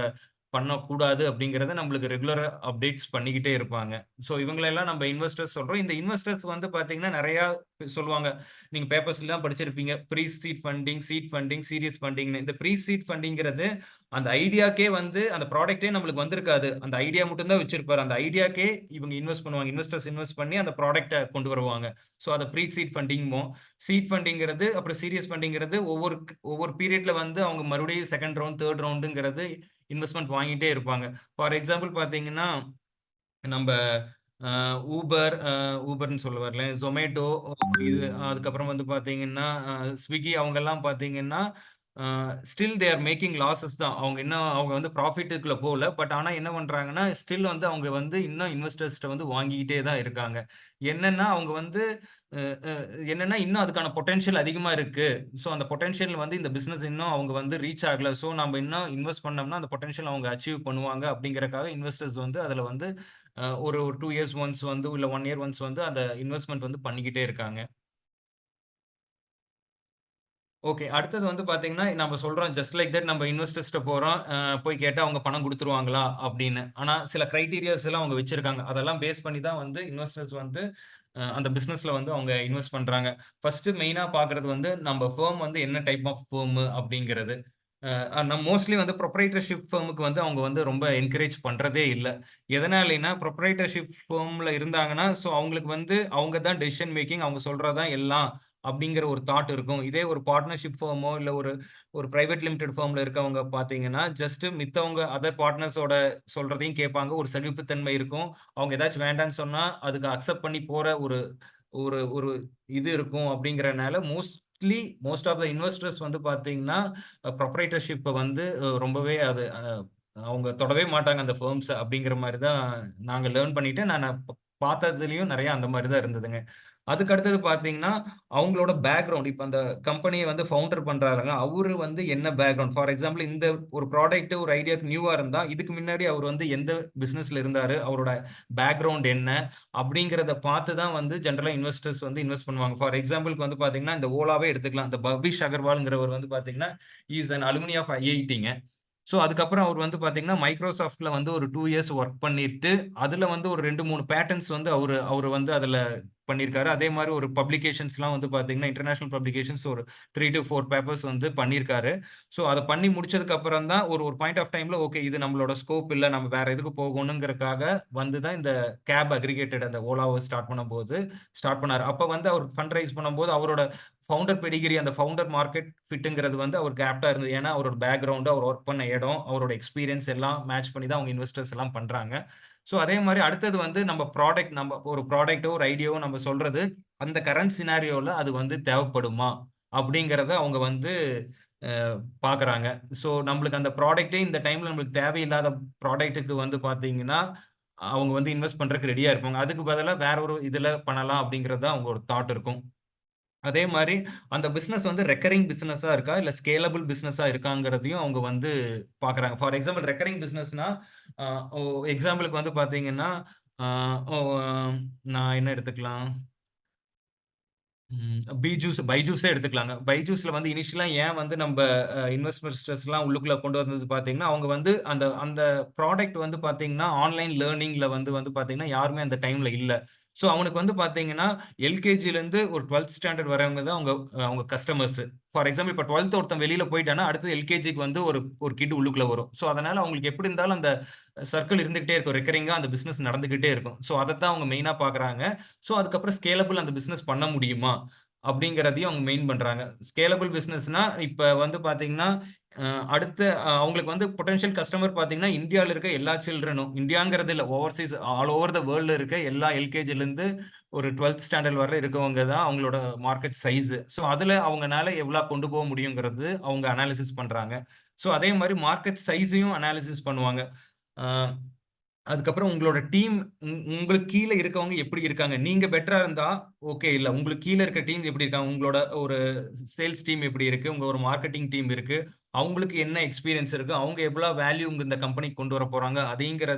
பண்ணக்கூடாது அப்படிங்கிறத நம்மளுக்கு ரெகுலரா அப்டேட்ஸ் பண்ணிக்கிட்டே இருப்பாங்க. ஸோ இவங்களெல்லாம் நம்ம இன்வெஸ்டர்ஸ் சொல்றோம். இந்த இன்வெஸ்டர்ஸ் வந்து பார்த்தீங்கன்னா, நெறையா சொல்லுவாங்க. நீங்க பேப்பர்ஸ்லாம் படிச்சிருப்பீங்க. Pre seed funding, seed funding, series ஃபண்டிங்ன்னு. இந்த ப்ரீ சீட் ஃபண்டிங்கிறது அந்த ஐடியாக்கே வந்து அந்த ப்ராடக்ட்டே நம்மளுக்கு வந்திருக்காது. அந்த ஐடியா மட்டும் தான் வச்சிருப்பாரு. அந்த ஐடியாக்கே இவங்க இன்வெஸ்ட் பண்ணுவாங்க. இன்வெஸ்டர்ஸ் இன்வெஸ்ட் பண்ணி அந்த ப்ராடக்ட்ட கொண்டு வருவாங்க. ஸோ அத ப்ரீ சீட் ஃபண்டிங்ம்போம். சீட் ஃபண்டிங்கிறது அப்புறம் சீரியஸ் ஃபண்டிங்கிறது ஒவ்வொரு பீரியட்ல வந்து அவங்க மறுபடியும் 2ண்ட் ரவுண்ட், 3ர்ட் ரவுண்டுங்கிறது இன்வெஸ்ட்மென்ட் வாங்கிட்டே இருப்பாங்க. ஃபார் எக்ஸாம்பிள் பார்த்தீங்கன்னா, நம்ப அ Uber Uberன்னு சொல்ல வரல. Zomato இது அதுக்கப்புறம் வந்து பார்த்தீங்கன்னா, Swiggy அவங்கலாம் பார்த்தீங்கன்னா, uh still they are making losses தான். அவங்க வந்து ப்ராஃபிட்டுக்குள்ள போல. பட் ஆனா என்ன பண்றாங்கன்னா, ஸ்டில் வந்து அவங்க வந்து இன்னும் இன்வெஸ்டர்ஸ்ட்ட வந்து வாங்கிக்கிட்டே தான் இருக்காங்க. என்னன்னா, அவங்க வந்து அ அ என்னன்னா, இன்னும் அதுக்கான பொட்டன்ஷியல் அதிகமா இருக்கு. ஸோ அந்த பொட்டன்ஷியல் வந்து இந்த பிசினஸ் இன்னும் அவங்க வந்து ரீச் ஆகல. ஸோ நம்ம இன்னும் இன்வெஸ்ட் பண்ணோம்னா, அந்த பொட்டன்ஷியல் அவங்க அச்சீவ் பண்ணுவாங்க அப்படிங்கிறக்காக இன்வெஸ்டர்ஸ் வந்து அதுல வந்து ஒரு 2 இயர்ஸ் ஒன்ஸ் வந்து இல்ல 1 இயர் ஒன்ஸ் வந்து அந்த இன்வெஸ்ட்மென்ட் வந்து பண்ணிக்கிட்டே இருக்காங்க. ஓகே. அடுத்தது வந்து பார்த்தீங்கன்னா, நம்ம சொல்றோம் ஜஸ்ட் லைக் தட் நம்ம இன்வெஸ்டர்ஸ்ட்ட போறோம். போய் கேட்டா அவங்க பணம் குடுத்துருவாங்களா? அப்படின்னு. ஆனா சில கிரைட்டீரியாஸ் எல்லாம் அவங்க வச்சிருக்காங்க. அதெல்லாம் பேஸ் பண்ணி தான் வந்து இன்வெஸ்டர்ஸ் வந்து அந்த பிசினஸ்ல வந்து அவங்க இன்வெஸ்ட் பண்றாங்க. ஃபர்ஸ்ட்டு மெயினா பார்க்குறது வந்து நம்ம ஃபர்ம் வந்து என்ன டைப் ஆஃப் ஃபர்ம் அப்படிங்கிறது. நான் மோஸ்ட்லி வந்து புரொப்ரைட்டர்ஷிப் ஃபர்முக்கு வந்து அவங்க வந்து ரொம்ப என்கரேஜ் பண்றதே இல்ல. எதனாலைன்னா, புரொப்ரைட்டர்ஷிப் ஃபர்ம்ல இருந்தாங்கன்னா, ஸோ அவங்களுக்கு வந்து அவங்க தான் டெசிஷன் மேக்கிங் அவங்க சொல்றது தான் எல்லாம் அப்படிங்கிற ஒரு தாட் இருக்கும். இதே ஒரு பார்ட்னர்ஷிப் ஃபர்மோ இல்ல ஒரு ஒரு பிரைவேட் லிமிடெட் ஃபர்ம்ல இருக்கவங்க பார்த்தீங்கன்னா, ஜஸ்ட் மித்தவங்க அதர் பார்ட்னர்ஸோட சொல்றதையும் கேட்பாங்க. ஒரு சகிப்புத்தன்மை இருக்கும். அவங்க ஏதாச்சும் வேண்டான்னு சொன்னா, அதுக்கு அக்செப்ட் பண்ணி போற ஒரு ஒரு ஒரு இது இருக்கும் அப்படிங்கிறனால மோஸ்ட் ஆஃப் த இன்வெஸ்டர்ஸ் வந்து பார்த்தீங்கன்னா, புரொப்ரைட்டர்ஷிப்ப வந்து ரொம்பவே அது அவங்க தொடவே மாட்டாங்க அந்த ஃபர்ம்ஸ அப்படிங்கிற மாரி தான் நாங்க லேர்ன் பண்ணிட்டு நான் பார்த்ததுலயும் நெறைய அந்த மாரி தான் இருந்ததுங்க. அதுக்கு அடுத்தது பார்த்தீங்கன்னா, அவங்களோட பேக்கிரவுண்ட் இப்ப அந்த கம்பெனிய வந்து ஃபவுண்டர் பண்றாருங்க. அவரு வந்து என்ன பேக்கிரவுண்ட் ஃபார் எக்ஸாம்பிள் இந்த ஒரு ப்ராடக்ட் ஒரு ஐடியாக்கு நியூவா இருந்தா, இதுக்கு முன்னாடி அவர் வந்து எந்த பிசினஸ்ல இருந்தாரு? அவரோட பேக்கிரவுண்ட் என்ன? அப்படிங்கிறத பார்த்து தான் வந்து ஜெனரலா இன்வெஸ்டர்ஸ் வந்து இன்வெஸ்ட் பண்ணுவாங்க. ஃபார் எக்ஸாம்பிள்க்கு வந்து பார்த்தீங்கன்னா, இந்த ஓலாவே எடுத்துக்கலாம். இந்த பவிஷ் அகர்வால்ங்கிறவர் வந்து பார்த்தீங்கன்னா, he is an alumni of ஐஐடிங்க. ஸோ அதுக்கப்புறம் அவர் வந்து பார்த்தீங்கன்னா, மைக்ரோசாஃப்ட்ல வந்து ஒரு 2 இயர்ஸ் வொர்க் பண்ணிட்டு, அதுல வந்து ஒரு 2, 3 பேட்டர்ன்ஸ் வந்து அவரு அவரு வந்து அதுல பண்ணியிருக்காரு. அதே மாரி ஒரு பப்ளிகேஷன்ஸ்லாம் வந்து பார்த்தீங்கன்னா, இன்டர்நேஷனல் பப்ளிகேஷன்ஸ் ஒரு 3 டூ 4 பேப்பர்ஸ் வந்து பண்ணியிருக்காரு. ஸோ அத பண்ணி முடிச்சதுக்கு அப்புறம் தான் ஒரு ஒரு பாயிண்ட் ஆஃப் டைம்ல ஓகே இது நம்மளோட ஸ்கோப் இல்ல. நம்ம வேற எதுக்கு போகணும்ங்கறக்காக வந்து தான் இந்த கேப் அக்ரிகேட்டட் அந்த ஓலாவ ஸ்டார்ட் பண்ணாரு. அப்ப வந்து அவர் ஃபண்ட் ரைஸ் பண்ணும்போது அவரோட ஃபவுண்டர் பெடிகிரி அந்த ஃபவுண்டர் மார்க்கெட் ஃபிட்ங்கிறது வந்து அவருக்கு ஆப்ட்டா இருந்தது. ஏன்னா, அவரோட பேக்கிரவுண்ட், அவர் வொர்க் பண்ண இடம், அவரோட எக்ஸ்பீரியன்ஸ் எல்லாம் மேட்ச் பண்ணி தான் அவங்க இன்வெஸ்டர்ஸ் எல்லாம் பண்றாங்க. ஸோ அதே மாரி அடுத்தது வந்து நம்ம ஒரு ப்ராடக்ட்டோ, ஒரு ஐடியாவோ நம்ம சொல்றது, அந்த கரண்ட் சினாரியோல அது வந்து தேவைப்படுமா? அப்படிங்கிறத அவங்க வந்து அ பார்க்குறாங்க. ஸோ நம்மளுக்கு அந்த ப்ராடக்ட்டே இந்த டைம்ல நம்மளுக்கு தேவையில்லாத ப்ராடக்ட்டுக்கு வந்து பார்த்தீங்கன்னா, அவங்க வந்து இன்வெஸ்ட் பண்றதுக்கு ரெடியா இருப்பாங்க. அதுக்கு பதிலா வேற ஒரு இதுல பண்ணலாம் அப்படிங்கிறது தான் அவங்க ஒரு தாட் இருக்கும். அதே மாரி அந்த பிசினஸ் வந்து ரெக்கரிங் பிசினஸா இருக்கா? இல்ல ஸ்கேலபிள் பிசினஸா இருக்காங்கிறதையும் அவங்க வந்து பார்க்குறாங்க. ஃபார் எக்ஸாம்பிள் ரெக்கரிங் பிசினஸ்னா, அ ஒ எக்ஸாம்பிளுக்கு வந்து பார்த்தீங்கன்னா, அ ஒ நான் என்ன எடுத்துக்கலாம்? பைஜூஸே எடுத்துக்கலாங்க. பைஜூஸ்ல வந்து இனிஷியலா ஏன் வந்து நம்ப இன்வெஸ்டர்ஸ்லாம் உள்ளுக்குள்ள கொண்டு வந்தது பார்த்தீங்கன்னா, அவங்க வந்து அந்த அந்த ப்ராடக்ட் வந்து பார்த்தீங்கன்னா, ஆன்லைன் லேர்னிங்ல வந்து வந்து பார்த்தீங்கன்னா, யாருமே அந்த டைம்ல இல்ல. ஸோ அவனுக்கு வந்து பார்த்தீங்கன்னா, எல்கேஜிலருந்து ஒரு 12த் ஸ்டாண்டர்ட் வரவங்க தான் அவங்க கஸ்டமர்ஸ். ஃபார் எக்ஸாம்பிள் இப்ப 12த் ஒருத்தன் வெளியில போயிட்டான்னா, அடுத்து எல்கேஜிக்கு வந்து ஒரு ஒரு கிட் உள்ளுக்குள்ள வரும். ஸோ அதனால அவங்களுக்கு எப்படி இருந்தாலும் அந்த சர்க்கிள் இருந்துகிட்டே இருக்கும். ரெக்கரிங்கா அந்த பிசினஸ் நடந்துகிட்டே இருக்கும். ஸோ அதத்தான் அவங்க மெயினா பார்க்குறாங்க. ஸோ அதுக்கப்புறம் ஸ்கேலபிள் அந்த பிசினஸ் பண்ண முடியுமா? அப்படிங்கிறதையும் அவங்க மெயின் பண்றாங்க. ஸ்கேலபிள் பிசினஸ்னா இப்ப வந்து பார்த்தீங்கன்னா, அடுத்த அவங்களுக்கு வந்து பொட்டன்ஷியல் கஸ்டமர் பார்த்தீங்கன்னா, இந்தியால இருக்க எல்லா சில்ட்ரனும் இந்தியாங்கிறது இல்ல. ஓவர்சீஸ் ஆல் ஓவர் த வேர்ல்ட்ல இருக்க எல்லா எல்கேஜிலருந்து ஒரு 12த் ஸ்டாண்டர்ட் வரை இருக்கவங்க தான் அவங்களோட மார்க்கெட் சைஸ். ஸோ, அதுல அவங்கனால எவ்வளோ கொண்டு போக முடியுங்கிறது அவங்க அனாலிசிஸ் பண்றாங்க. ஸோ, அதே மாரி மார்க்கெட் சைஸையும் அனாலிசிஸ் பண்ணுவாங்க. அ அதுக்கப்புறம் உங்களோட டீம் உங்களுக்கு கீழ இருக்கவங்க எப்படி இருக்காங்க? நீங்க பெட்டரா இருந்தா ஓகே. இல்ல உங்களுக்கு கீழ இருக்க டீம் எப்படி இருக்காங்க? உங்களோட ஒரு சேல்ஸ் டீம் எப்படி இருக்கு? உங்க ஒரு மார்க்கெட்டிங் டீம் இருக்கு. அவங்களுக்கு என்ன எக்ஸ்பீரியன்ஸ் இருக்கு? அவங்க எவ்வளோ வேல்யூ இந்த கம்பெனிக்கு கொண்டு வரப்போறாங்க?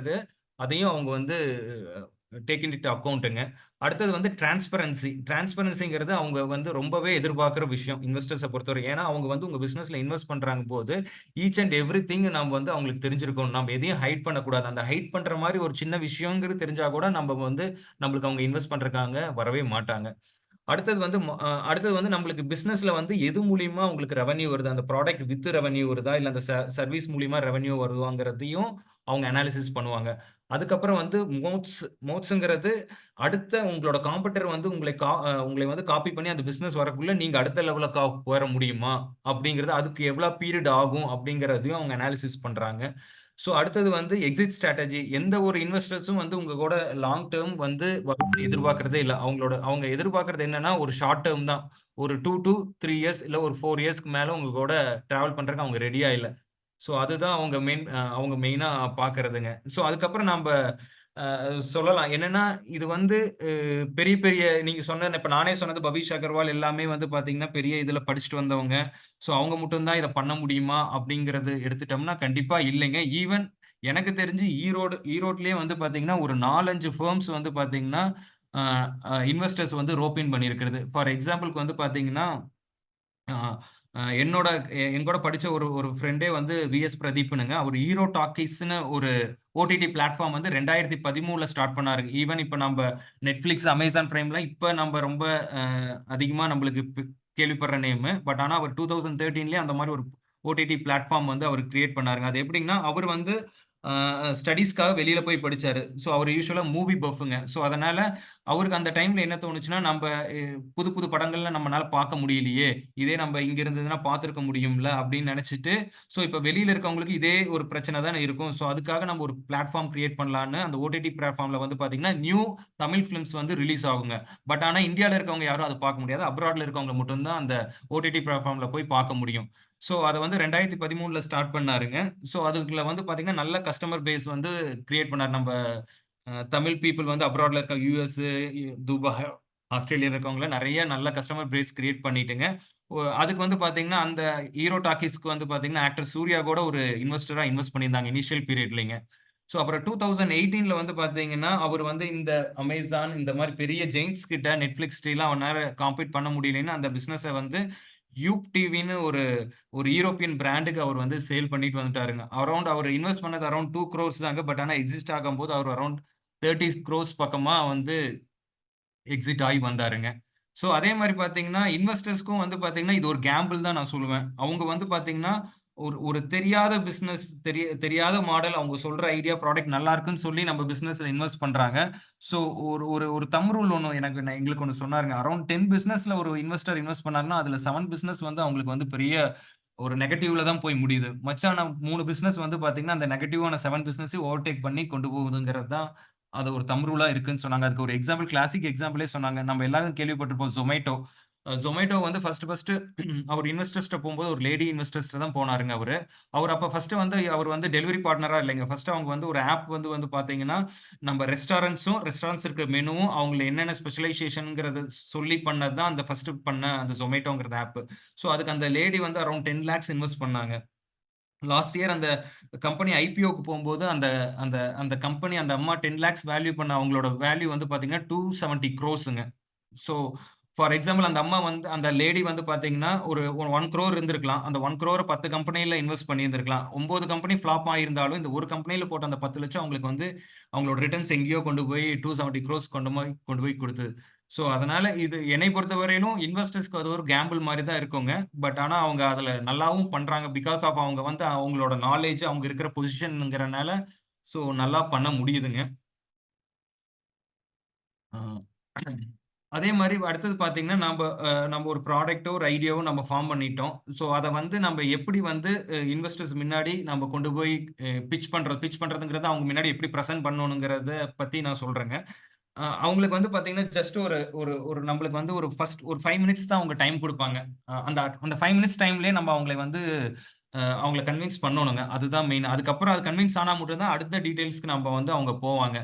அதையும் அவங்க வந்து டேக் இன்டு அக்கவுண்ட்ங்க. அடுத்தது வந்து டிரான்ஸ்பரன்சி. டிரான்ஸ்பரன்சிங்கிறது அவங்க வந்து ரொம்பவே எதிர்பார்க்கிற விஷயம். இன்வெஸ்டர்ஸ பொறுத்தவரை. ஏன்னா, அவங்க வந்து உங்க பிசினஸ்ல இன்வெஸ்ட் பண்றாங்க போது, ஈச் அண்ட் எவ்ரிதிங் நம்ம வந்து அவங்களுக்கு தெரிஞ்சிருக்கணும். நம்ம எதையும் ஹைட் பண்ணக்கூடாது. அந்த ஹைட் பண்ற மாரி ஒரு சின்ன விஷயங்கிறது தெரிஞ்சா கூட நம்ம வந்து நம்மளுக்கு அவங்க இன்வெஸ்ட் பண்றதுக்காக வரவே மாட்டாங்க. அடுத்தது வந்து நம்மளுக்கு பிசினஸ்ல வந்து எது மூலியமா உங்களுக்கு ரெவென்யூ வருது? அந்த ப்ராடக்ட் வித் ரெவென்யூ வருதா? இல்ல அந்த சர்வீஸ் மூலியமா ரெவென்யூ வருதாங்கிறதையும் அவங்க அனாலிசிஸ் பண்ணுவாங்க. அதுக்கப்புறம் வந்து மோட்ஸ்ங்கிறது அடுத்த உங்களோட காம்பெடிட்டர் வந்து உங்களை வந்து காப்பி பண்ணி அந்த பிசினஸ் வரக்குள்ள நீங்க அடுத்த லெவல்ல வர முடியுமா? அப்படிங்கிறது அதுக்கு எவ்வளோ பீரியட் ஆகும்? அப்படிங்கிறதையும் அவங்க அனாலிசிஸ் பண்றாங்க. ஸோ அடுத்தது வந்து எக்ஸிட் ஸ்ட்ராட்டஜி. எந்த ஒரு இன்வெஸ்டர்ஸும் வந்து உங்க கூட லாங் டெர்ம் வந்து வரும்னு எதிர்பார்க்கிறதே இல்ல. அவங்க எதிர்பார்க்கிறது என்னன்னா, ஒரு ஷார்ட் டெர்ம் தான். ஒரு 2 டூ 3 இயர்ஸ் இல்ல ஒரு 4 இயர்ஸ்க்கு மேல உங்க கூட டிராவல் பண்றதுக்கு அவங்க ரெடியா இல்ல. ஸோ அதுதான் அவங்க மெயினா பார்க்கிறதுங்க. ஸோ அதுக்கப்புறம் நம்ப அ சொல்லலாம். என்னன்னா, இது வந்து பெரிய பெரிய நீங்க சொன்ன இப்ப நானே சொன்னது பவிஷ் அகர்வால் எல்லாமே வந்து பார்த்தீங்கன்னா, பெரிய இதுல படிச்சுட்டு வந்தவங்க. ஸோ அவங்க மட்டும் தான் இத பண்ண முடியுமா? அப்படிங்கிறது எடுத்துட்டோம்னா, கண்டிப்பா இல்லைங்க. ஈவன் எனக்கு தெரிஞ்சு ஈரோட்லயே வந்து பார்த்தீங்கன்னா, ஒரு 4, 5 ஃபர்ம்ஸ் வந்து பார்த்தீங்கன்னா, அ அ இன்வெஸ்டர்ஸ் வந்து ரோப் இன் பண்ணியிருக்கிறது. ஃபார் எக்ஸாம்பிள்க்கு வந்து பார்த்தீங்கன்னா ஆ, என் கூட படிச்ச ஒரு ஒரு ஃப்ரெண்டே வந்து விஎஸ் பிரதீப்னுங்க. அவரு ஹீரோ டாக்கீஸ்ன்னு ஒரு ஓடிடி பிளாட்ஃபார்ம் வந்து 2013ல ஸ்டார்ட் பண்ணாருங்க. ஈவன் இப்ப நம்ப Netflix, Amazon Primeலாம் இப்ப நம்ப ரொம்ப அ அதிகமா நம்மளுக்கு கேள்விப்படுற நேமு. பட் ஆனா அவர் 2013லயே அந்த மாரி ஒரு ஓடிடி பிளாட்ஃபார்ம் வந்து அவரு கிரியேட் பண்ணாருங்க. அது எப்படின்னா, அவரு வந்து அ ஸ்டடீஸ்க்காக வெளியில போய் படிச்சாரு. ஸோ அவரு யூசுவலா மூவி பஃப்ங்க. ஸோ அதனால அவருக்கு அந்த டைம்ல என்ன தோணுச்சுன்னா, நம்ப எ புது புது படங்கள்ல நம்மனால பார்க்க முடியலையே! இதே நம்ப இங்க இருந்ததுன்னா பார்த்திருக்க முடியும்ல அப்படின்னு நெனச்சுட்டு, ஸோ இப்ப வெளியில இருக்கவங்களுக்கு இதே ஒரு பிரச்சனை தானே இருக்கும். ஸோ அதுக்காக நம்ம ஒரு பிளாட்ஃபார்ம் கிரியேட் பண்ணலான்னு அந்த ஓடிடி பிளாட்ஃபார்ம்ல வந்து பார்த்தீங்கன்னா, நியூ தமிழ் ஃபிலிம்ஸ் வந்து ரிலீஸ் ஆகுங்க. பட் ஆனா இந்தியால இருக்கவங்க யாரும் அத பார்க்க முடியாது. அப்ராட்ல இருக்கவங்க மட்டும் தான் அந்த ஓடிடி பிளாட்ஃபார்ம்ல போய் பார்க்க முடியும். ஸோ அத வந்து 2013ல ஸ்டார்ட் பண்ணாருங்க. ஸோ அதுக்குள்ள வந்து பார்த்தீங்கன்னா, நல்ல கஸ்டமர் பேஸ் வந்து கிரியேட் பண்ணாரு. தமிழ் பீப்பிள் வந்து அப்ராட்ல இருக்க யுஎஸ், துபாய், ஆஸ்திரேலியால இருக்கவங்கள நெறைய நல்ல கஸ்டமர் பேஸ் கிரியேட் பண்ணிட்டுங்க. அதுக்கு வந்து பார்த்தீங்கன்னா, அந்த ஹீரோ டாக்கீஸ்க்கு வந்து பார்த்தீங்கன்னா, ஆக்டர் சூர்யா கூட ஒரு இன்வெஸ்ட் பண்ணியிருந்தாங்க இனிஷியல் பீரியட்லங்க. ஸோ அப்புறம் 2018ல வந்து பார்த்தீங்கன்னா, அவரு வந்து இந்த Amazon இந்த மாரி பெரிய ஜெயண்ட்ஸ் கிட்ட Netflix டலாம் அவர்னால காம்பீட் பண்ண முடியலைன்னு அந்த பிசினஸ வந்து யூப் டிவின்னு ஒரு ஒரு யூரோப்பியன் பிராண்டுக்கு அவர் வந்து சேல் பண்ணிட்டு வந்துட்டாருங்க. அவர் இன்வெஸ்ட் பண்ணது அரவுண்ட் 2 குரோர்ஸ் தாங்க. பட் ஆனா எக்ஸிட் ஆகும்போது அவர் அரவுண்ட் 30 குரோர்ஸ் பக்கமா வந்து எக்ஸிட் ஆயி வந்தாருங்க. ஸோ அதே மாரி பார்த்தீங்கன்னா, இன்வெஸ்டர்ஸ்க்கும் வந்து பார்த்தீங்கன்னா, இது ஒரு கேம்பிள் தான் நான் சொல்லுவேன். அவங்க வந்து பார்த்தீங்கன்னா, ஒரு ஒரு தெரியாத பிசினஸ் தெரியாத மாடல் அவங்க சொல்ற ஐடியா, ப்ராடக்ட் நல்லா இருக்குன்னு சொல்லி நம்ம பிசினஸ்ல இன்வெஸ்ட் பண்றாங்க. ஸோ ஒரு ஒரு ஒரு தம்ப் ரூல் ஒண்ணு எங்களுக்கு ஒண்ணு சொன்னாருங்க. அரவுண்ட் 10 பிசினஸ்ல ஒரு இன்வெஸ்டர் இன்வெஸ்ட் பண்ணாருன்னா, அதுல 7 பிசினஸ் வந்து அவங்களுக்கு வந்து பெரிய ஒரு நெகட்டிவ்ல தான் போய் முடியுது. மச்சான 3 பிசினஸ் வந்து பார்த்தீங்கன்னா, அந்த நெகட்டிவான 7 பிசினஸையும் ஓவர்டேக் பண்ணி கொண்டு போகுதுங்கிறது தான் அது ஒரு தம்ப் ரூலா இருக்குன்னு சொன்னாங்க. அதுக்கு ஒரு கிளாசிக் எக்ஸாம்பிளே சொன்னாங்க. நம்ம எல்லாரும் கேள்விப்பட்டிருப்போம் Zomato. Zomato வந்து ஃபர்ஸ்ட் அவர் இன்வெஸ்டர்ஸ்ட்ட போம்போது ஒரு லேடி இன்வெஸ்டர்ஸ்ட்ட தான் போனாருங்க அவரு. அவர் அப்ப அவர் வந்து டெலிவரி பார்ட்னரா இல்லைங்க. ஃபர்ஸ்ட் அவங்க வந்து ஒரு ஆப் வந்து வந்து பார்த்தீங்கன்னா, நம்ம ரெஸ்டாரண்ட்ஸ் இருக்க மெனுவும் அவங்கள என்னென்ன ஸ்பெஷலைசேஷன்ங்கிறத சொல்லி பண்ணது தான் அந்த ஃபர்ஸ்ட் பண்ண அந்த Zomatoங்கிற ஆப். ஸோ அதுக்கு அந்த லேடி வந்து அரவுண்ட் 10 லேக்ஸ் இன்வெஸ்ட் பண்ணாங்க. லாஸ்ட் இயர் அந்த கம்பெனி ஐபிஓக்கு போம்போது, அந்த அந்த அந்த கம்பெனி அந்த அம்மா 10 லேக்ஸ் வேல்யூ பண்ண அவங்களோட வேல்யூ வந்து பார்த்தீங்கன்னா, 270 குரோர்ஸ்ங்க. ஸோ ஃபார் எக்ஸாம்பிள் அந்த லேடி வந்து பார்த்தீங்கன்னா, ஒரு 1 குரோர் இருந்திருக்கலாம். அந்த 1 குரோர 10 கம்பெனில இன்வெஸ்ட் பண்ணியிருந்திருக்கலாம். 9 கம்பெனி ஃப்ளாப் ஆயிருந்தாலும், இந்த ஒரு கம்பெனில போட்ட அந்த 10,00,000 அவங்களுக்கு வந்து அவங்களோட ரிட்டர்ன்ஸ் எங்கேயோ கொண்டு போய் 270 குரோர்ஸ் கொண்டு போய் குடுத்தது. ஸோ அதனால இது என்னை பொறுத்தவரையிலும் இன்வெஸ்டர்ஸ்க்கு அது ஒரு கேம்பிள் மாரி தான் இருக்குங்க. பட் ஆனா அவங்க அதுல நல்லாவும் பண்றாங்க. பிக்காஸ் ஆஃப் அவங்க வந்து அவங்களோட நாலேட்ஜ், அவங்க இருக்கிற பொசிஷன்ங்கிறனால, ஸோ நல்லா பண்ண முடியுதுங்க. ஆ. அதே மாரி அடுத்தது பார்த்தீங்கன்னா, நம்ப ஒரு ப்ராடக்ட்டோ, ஒரு ஐடியாவோ நம்ம ஃபார்ம் பண்ணிட்டோம். ஸோ, அத வந்து நம்ப எப்படி வந்து இன்வெஸ்டர்ஸ் முன்னாடி நம்ப கொண்டு போய் பிட்ச் பண்றதுங்கிறத அவங்க முன்னாடி எப்படி பிரசன்ட் பண்ணணுங்கிறத பத்தி நான் சொல்றேங்க. அவங்களுக்கு வந்து பார்த்தீங்கன்னா, ஜஸ்ட் ஒரு ஒரு ஒரு நம்மளுக்கு வந்து ஒரு 5 மினிட்ஸ் தான் அவங்க டைம் குடுப்பாங்க. அந்த அந்த 5 மினிட்ஸ் டைம்லயே நம்ம அவங்கள வந்து அவங்கள கன்வின்ஸ் பண்ணணுங்க. அதுதான் மெயின். அதுக்கப்புறம் அது கன்வின்ஸ் ஆனா மட்டும் தான் அடுத்த டீட்டெயில்ஸ்க்கு நம்ம வந்து அவங்க போவாங்க.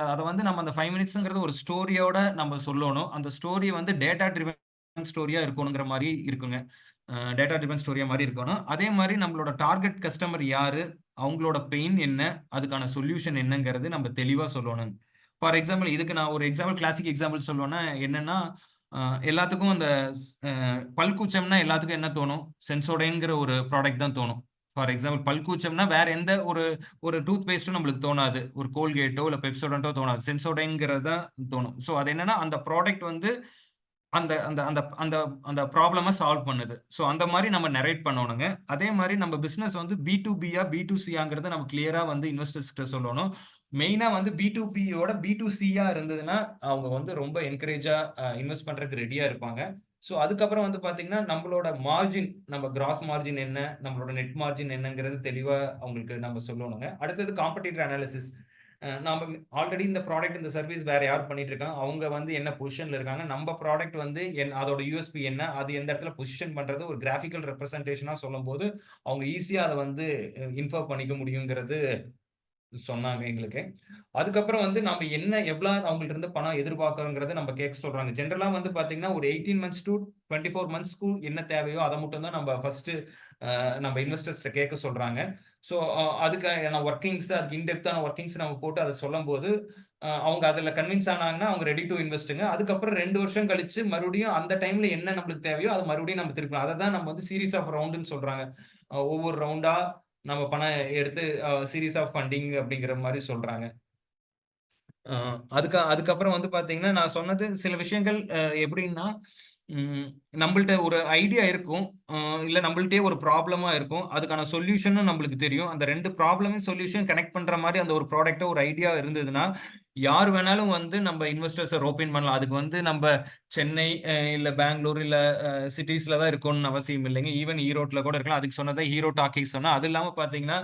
அத வந்து நம்ம அந்த 5 மினிட்ஸ்ங்கிறது ஒரு ஸ்டோரியோட நம்ம சொல்லணும். அந்த ஸ்டோரி வந்து டேட்டா ட்ரிவன் ஸ்டோரியா இருக்கணுங்கிற மாரி இருக்குங்க. டேட்டா ட்ரிவன் ஸ்டோரியா மாரி இருக்கணும். அதே மாரி நம்மளோட டார்கெட் கஸ்டமர் யாரு? அவங்களோட பெயின் என்ன? அதுக்கான சொல்யூஷன் என்னங்கிறது நம்ம தெளிவா சொல்லணுங்க. ஃபார் எக்ஸாம்பிள் இதுக்கு நான் ஒரு கிளாசிக் எக்ஸாம்பிள் சொல்லணும்னா என்னன்னா, அ எல்லாத்துக்கும் அந்த அ பல்கூச்சம்னா எல்லாத்துக்கும் என்ன தோணும்? சென்சோடைன்ங்கிற ஒரு ப்ராடக்ட் தான் தோணும். ஃபார் எக்ஸாம்பிள் பல்கூச்சம்னா வேற எந்த ஒரு ஒரு டூத் பேஸ்ட்டும் நம்மளுக்கு தோணாது. ஒரு கோல்கேட்டோ, இல்ல பெப்சோடன்ட்டோ தோணாது. சென்சோடைன்ங்கிறது தான் தோணும். ஸோ அது என்னன்னா, அந்த ப்ராடக்ட் வந்து அந்த அந்த அந்த அந்த அந்த ப்ராப்ளம சால்வ் பண்ணுது. ஸோ அந்த மாரி நம்ம நரேட் பண்ணணுங்க. அதே மாரி நம்ம பிசினஸ் வந்து பி2பியா, பி2சியாங்கிறத நம்ம கிளியரா வந்து இன்வெஸ்டர்ஸ் கிட்ட சொல்லணும். மெயினா வந்து பி2பியோட பி2சியா இருந்ததுன்னா, அவங்க வந்து ரொம்ப என்கரேஜா இன்வெஸ்ட் பண்றதுக்கு ரெடியா இருப்பாங்க. ஸோ அதுக்கப்புறம் வந்து பார்த்தீங்கன்னா, நம்மளோட மார்ஜின், நம்ம கிராஸ் மார்ஜின் என்ன? நம்மளோட நெட் மார்ஜின் என்னங்கிறது தெளிவா அவங்களுக்கு நம்ம சொல்லணுங்க. அடுத்தது காம்படிட்டர் அனாலிசிஸ். நாம ஆல்ரெடி இந்த ப்ராடக்ட், இந்த சர்வீஸ் வேற யார் பண்ணிட்டு இருக்காங்க? அவங்க வந்து என்ன பொசிஷன்ல இருக்காங்க? நம்ம ப்ராடக்ட் வந்து அதோட யுஎஸ்பி என்ன? அது எந்த இடத்துல பொசிஷன் பண்றது? ஒரு கிராபிக்கல் ரெப்ரசன்டேஷனா சொல்லும்போது, அவங்க ஈஸியா அத வந்து இன்ஃபர் பண்ணிக்க முடியுங்கிறது சொன்னாங்க எங்களுக்கு. அதுக்கப்புறம் வந்து நம்ம எவ்வளோ அவங்கள்ட்ட இருந்து பணம் எதிர்பார்க்கிறோங்கிறத நம்ம கேட்க சொல்றாங்க. ஜெனரலா வந்து பார்த்தீங்கன்னா, ஒரு 18 மந்த்ஸ் டூ 24 மந்த்ஸ்க்கு என்ன தேவையோ, அத மட்டும் தான் நம்ம ஃபர்ஸ்ட்டு நம்ம இன்வெஸ்டர்ஸ்ட்ட கேட்க சொல்றாங்க. ஸோ, அதுக்கான அதுக்கு இன் டெப்த்தான வொர்க்கிங்ஸ் நம்ம போட்டு அத சொல்லும்போது, அவங்க அதுல கன்வின்ஸ் ஆனாங்கன்னா, அவங்க ரெடி டூ இன்வெஸ்ட்ங்க. அதுக்கப்புறம் 2 வருஷம் கழிச்சு மறுபடியும் அந்த டைம்ல என்ன நம்மளுக்கு தேவையோ, அத மறுபடியும் நம்ம திருப்பலாம். அததான் நம்ம வந்து சீரிஸ் ஆஃப் ரவுண்டுன்னு சொல்றாங்க. ஒவ்வொரு ரவுண்டா நம்ம பணம் எடுத்து சீரிஸ் ஆஃப் ஃபண்டிங் அப்படிங்கிற மாரி சொல்றாங்க. அ அதுக்கப்புறம் வந்து பார்த்தீங்கன்னா, நான் சொன்னது சில விஷயங்கள் எப்படின்னா, ம் நம்பள்ட்ட ஒரு ஐடியா இருக்கும். அ இல்ல நம்பள்ட்டயே ஒரு ப்ராப்ளமா இருக்கும். அதுக்கான சொல்யூஷனும் நம்பளுக்கு தெரியும். அந்த 2 ப்ராப்ளமும் சொல்யூஷன் கனெக்ட் பண்ற மாரி அந்த ஒரு ப்ராடக்ட்டோ, ஒரு ஐடியா இருந்ததுன்னா, யார் வேணாலும் வந்து நம்ப இன்வெஸ்டர்ஸ ரோப் இன் பண்ணலாம். அதுக்கு வந்து நம்ப சென்னை, இல்ல பெங்களூர், இல்ல சிட்டீஸ்ல தான் இருக்கணும்னு அவசியம் இல்லைங்க. ஈவன் ஈரோட்ல கூட இருக்கலாம். அதுக்கு சொன்னது ஹீரோ டாக்கீஸ் சொன்னேன். அது இல்லாம பார்த்தீங்கன்னா,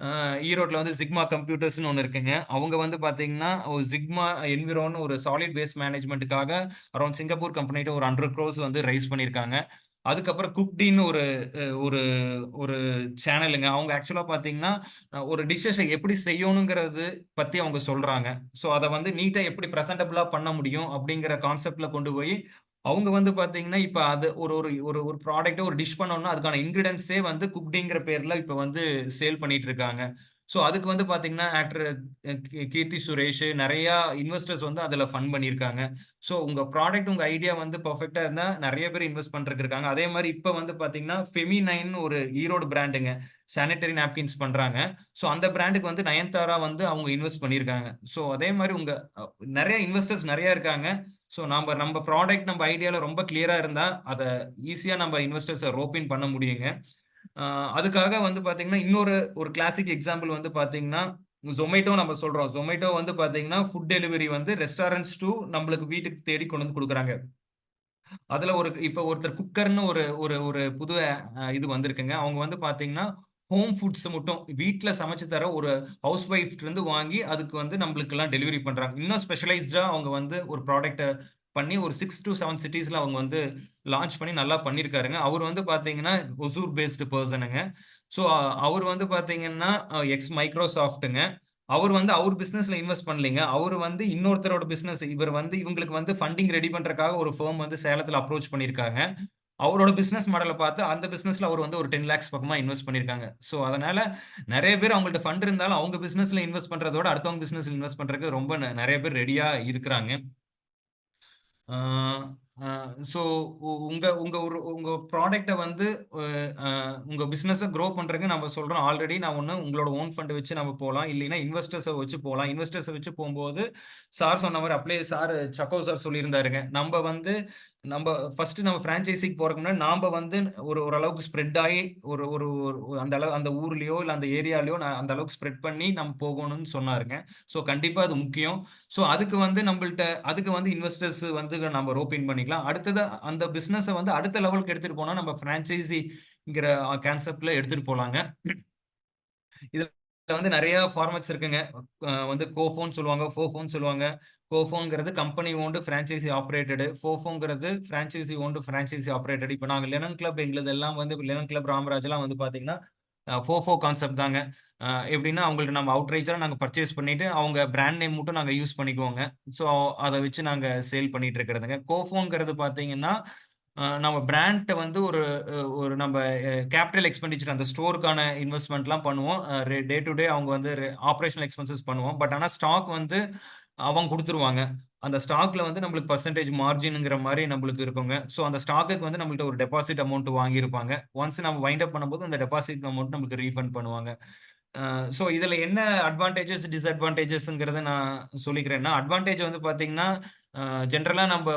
அ ஈரோட்ல வந்து சிக்மா கம்ப்யூட்டர்ஸ்ன்னு ஒண்ணு இருக்குங்க. அவங்க வந்து பார்த்தீங்கன்னா, ஒரு சிக்மா என்விரான்னு ஒரு சாலிட் வேஸ்ட் மேனேஜ்மென்ட்க்காக அரவுண்ட் சிங்கப்பூர் கம்பெனிட்ட ஒரு 100 குரோர்ஸ் வந்து ரைஸ் பண்ணியிருக்காங்க. அதுக்கப்புறம் குக்டின்னு ஒரு ஒரு ஒரு சேனலுங்க. அவங்க ஆக்சுவலா பார்த்தீங்கன்னா, ஒரு டிஷ்ஷஸ எப்படி செய்யணுங்கிறது பத்தி அவங்க சொல்றாங்க. ஸோ அத வந்து நீட்டா எப்படி பிரசன்டபிளா பண்ண முடியும் அப்படிங்கிற கான்செப்ட்ல கொண்டு போய், அவங்க வந்து பார்த்தீங்கன்னா, இப்ப அது ஒரு ஒரு ஒரு ஒரு ப்ராடக்ட்ட ஒரு டிஷ் பண்ணணும்னா, அதுக்கான இன்கிரீடியன்ட்ஸே வந்து குக்டிங்கிற பேர்ல இப்ப வந்து சேல் பண்ணிட்டு இருக்காங்க. ஸோ அதுக்கு வந்து பார்த்தீங்கன்னா, ஆக்டர் கீர்த்தி சுரேஷ் நெறையா இன்வெஸ்டர்ஸ் வந்து அதுல ஃபண்ட் பண்ணியிருக்காங்க. ஸோ உங்க ப்ராடக்ட், உங்க ஐடியா வந்து பெர்ஃபெக்ட்டா இருந்தா நெறைய பேர் இன்வெஸ்ட் பண்றதுக்கு இருக்காங்க. அதே மாரி இப்ப வந்து பார்த்தீங்கன்னா, ஃபெமி9ன்னு ஒரு ஈரோடு பிராண்டுங்க. சானிட்டரி நாப்கின்ஸ் பண்றாங்க. ஸோ அந்த பிராண்டுக்கு வந்து நயன்தாரா வந்து அவங்க இன்வெஸ்ட் பண்ணியிருக்காங்க. ஸோ அதே மாரி உங்க நெறைய இன்வெஸ்டர்ஸ் நெறைய இருக்காங்க. ஸோ நம்ப ப்ராடக்ட், நம்ப ஐடியால ரொம்ப கிளியரா இருந்தா, அத ஈஸியா நம்ப இன்வெஸ்டர்ஸ ரோப் இன் பண்ண முடியுங்க. அ அதுக்காக வந்து பார்த்தீங்கன்னா, இன்னொரு ஒரு கிளாசிக் எக்ஸாம்பிள் வந்து பார்த்தீங்கன்னா, Zomato நம்ம சொல்றோம். Zomato வந்து பார்த்தீங்கன்னா, ஃபுட் டெலிவரி வந்து ரெஸ்டாரண்ட்ஸ் டூ நம்மளுக்கு வீட்டுக்கு தேடி கொண்டு வந்து குடுக்குறாங்க. அதுல இப்ப ஒருத்தர் குக்கர்ன்னு ஒரு ஒரு ஒரு புது இது வந்திருக்குங்க. அவங்க வந்து பார்த்தீங்கன்னா, ஹோம் ஃபுட்ஸ் மட்டும் வீட்ல சமைச்சு தர ஒரு ஹவுஸ் ஒய்ஃப்ட்ட இருந்து வாங்கி, அதுக்கு வந்து நம்மளுக்கெல்லாம் டெலிவரி பண்றாங்க. இன்னும் ஸ்பெஷலைஸ்டா அவங்க வந்து ஒரு ப்ராடக்ட்ட பண்ணி ஒரு 6 டூ 7 சிட்டீஸ்ல அவங்க வந்து லான்ச் பண்ணி நல்லா பண்ணியிருக்காருங்க. அவரு வந்து பார்த்தீங்கன்னா, ஒசூர் பேஸ்டு பெர்சனுங்க. ஸோ அவரு வந்து பார்த்தீங்கன்னா, எக்ஸ் மைக்ரோசாஃப்ட்ங்க. அவரு வந்து அவர் பிசினஸ்ல இன்வெஸ்ட் பண்ணலைங்க. அவரு வந்து இன்னொருத்தரோட பிசினஸ் இவரு வந்து இவங்களுக்கு வந்து ஃபண்டிங் ரெடி பண்றதுக்காக ஒரு ஃபர்ம் வந்து சேலத்துல அப்ரோச் பண்ணியிருக்காங்க. அவரோட பிசினஸ் மாடல பார்த்து அந்த பிசினஸ்ல அவரு வந்து ஒரு 10 லேக்ஸ் பக்கமா இன்வெஸ்ட் பண்ணியிருக்காங்க. ஸோ அதனால நெறைய பேர் அவங்கள்ட்ட ஃபண்ட் இருந்தாலும் அவங்க பிசினஸ்ல இன்வெஸ்ட் பண்றத விட அடுத்தவங்க பிசினஸ்ல இன்வெஸ்ட் பண்றதுக்கு ரொம்ப நெறைய பேர் ரெடியா இருக்குறாங்க. ஆ ஸோ உங்க உங்க உங்க ப்ராடக்ட்ட வந்து அ அ உங்க பிசினஸ குரோ பண்றதுக்கு நம்ம சொல்றோம். ஆல்ரெடி நான் ஒண்ணு உங்களோட ஓன் ஃபண்ட் வச்சு நம்ம போலாம். இல்லைன்னா இன்வெஸ்டர்ஸ வச்சு போலாம். இன்வெஸ்டர்ஸ வச்சு போம்போது, சார் சொன்ன மாரி அப்படியே சார் சக்கோ சார் சொல்லியிருந்தாருங்க. நம்ப வந்து நம்ப ஃபர்ஸ்ட்டு நம்ம ஃப்ரான்சைசிக்கு போறதுக்கு முன்னாடி நாம்ப வந்து ஓரளவுக்கு ஸ்ப்ரெட் ஆயி ஒரு ஒரு ஒரு அந்த அளவு அந்த ஊர்லயோ, இல்ல அந்த ஏரியாலயோ அந்த அளவுக்கு ஸ்ப்ரெட் பண்ணி நம்ம போகணும்னு சொன்னாருங்க. ஸோ கண்டிப்பா அது முக்கியம். ஸோ அதுக்கு வந்து அதுக்கு வந்து இன்வெஸ்டர்ஸ் வந்து நம்ம ரோப் இன் பண்ணிக்கலாம். அடுத்தது அந்த பிசினஸ வந்து அடுத்த லெவலுக்கு எடுத்துட்டு போனா நம்ம பிரான்சைசிங்கிற கான்செப்ட்ல எடுத்துட்டு போலாங்க. இதுல வந்து நெறைய ஃபார்மேட்ஸ் இருக்குங்க. வந்து கோஃபோன்னு சொல்லுவாங்க, ஃபோஃபோன்னு சொல்லுவாங்க. கோஃபோங்கிறது கம்பெனி ஓன்டு பிரான்சைசி ஆப்பரேட்டடு. ஃபோஃபோங்கிறது பிரான்சைசி ஓன்டு பிரான்சைசி ஆப்பரேட்டட். இப்ப நாங்க லெனன் கிளப் எங்களுதெல்லாம் வந்து லெனன் கிளப் ராமராஜ்லாம் வந்து பார்த்தீங்கன்னா, ஃபோஃபோ கான்செப்ட் தாங்க. எப்படின்னா அவங்களுக்கு நம்ம அவுட்ரைஸா நாங்க பர்ச்சேஸ் பண்ணிட்டு, அவங்க பிராண்ட் நேம் மட்டும் நாங்க யூஸ் பண்ணிக்குவோங்க. ஸோ அத வச்சு நாங்க சேல் பண்ணிட்டு இருக்கிறதுங்க. கோஃபோங்கிறது பார்த்தீங்கன்னா, நம்ம பிராண்ட்ட வந்து ஒரு நம்ப கேப்பிட்டல் எக்ஸ்பெண்டிச்சர் அந்த ஸ்டோருக்கான இன்வெஸ்ட்மென்ட்லாம் பண்ணுவோம். டே டூ டே அவங்க வந்து ஆப்பரேஷனல் எக்ஸ்பென்சஸ் பண்ணுவோம். பட் ஆனா ஸ்டாக் வந்து அவங்க குடுத்துருவாங்க. அந்த ஸ்டாக்ல வந்து நம்மளுக்கு பெர்சன்டேஜ் மார்ஜின்ங்கிற மாரி நம்மளுக்கு இருக்குங்க. ஸோ அந்த ஸ்டாக்குக்கு வந்து நம்மள்ட்ட ஒரு டெபாசிட் அமௌண்ட் வாங்கியிருப்பாங்க. ஒன்ஸ் நம்ம வைண்ட் அப் பண்ணும்போது அந்த டெபாசிட் அமௌண்ட் நமக்கு ரீஃபண்ட் பண்ணுவாங்க. ஸோ இதுல என்ன அட்வான்டேஜஸ், டிஸ்அட்வான்டேஜஸ்ங்கிறத நான் சொல்லிக்கிறேன்னா, அட்வான்டேஜ் வந்து பார்த்தீங்கன்னா, அ ஜெனரலா நம்ப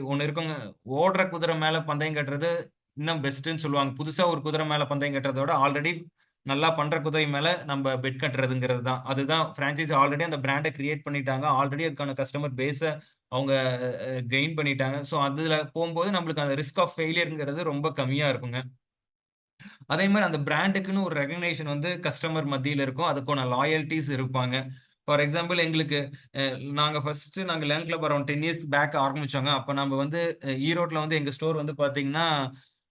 ஒண்ணு இருக்குங்க. ஓடுற குதிரை மேல பந்தயம் கட்டுறது இன்னும் பெஸ்ட்டுன்னு சொல்லுவாங்க. புதுசா ஒரு குதிரை மேல பந்தயம் கட்டுறத விட, ஆல்ரெடி நல்லா பண்ற குதிரை மேல நம்ப பெட் கட்டுறதுங்கிறது தான். அதுதான் பிரான்சைஸ் ஆல்ரெடி அந்த பிராண்ட கிரியேட் பண்ணிட்டாங்க. ஆல்ரெடி அதுக்கான கஸ்டமர் பேஸ அவங்க கெயின் பண்ணிட்டாங்க. ஸோ அதுல போம்போது நம்மளுக்கு அந்த ரிஸ்க் ஆஃப் ஃபெயிலியர்ங்கிறது ரொம்ப கம்மியா இருக்குங்க. அதே மாரி அந்த பிராண்டுக்குன்னு ஒரு ரெகக்னிஷன் வந்து கஸ்டமர் மத்தியில இருக்கும். அதுக்கான லாயல்டீஸ் இருப்பாங்க. ஃபார் எக்ஸாம்பிள் எங்களுக்கு அ நாங்க learn club around 10 years back ஆரம்பிச்சோங்க. அப்ப நம்ம வந்து ஈரோட்ல வந்து எங்க ஸ்டோர் வந்து பார்த்தீங்கன்னா,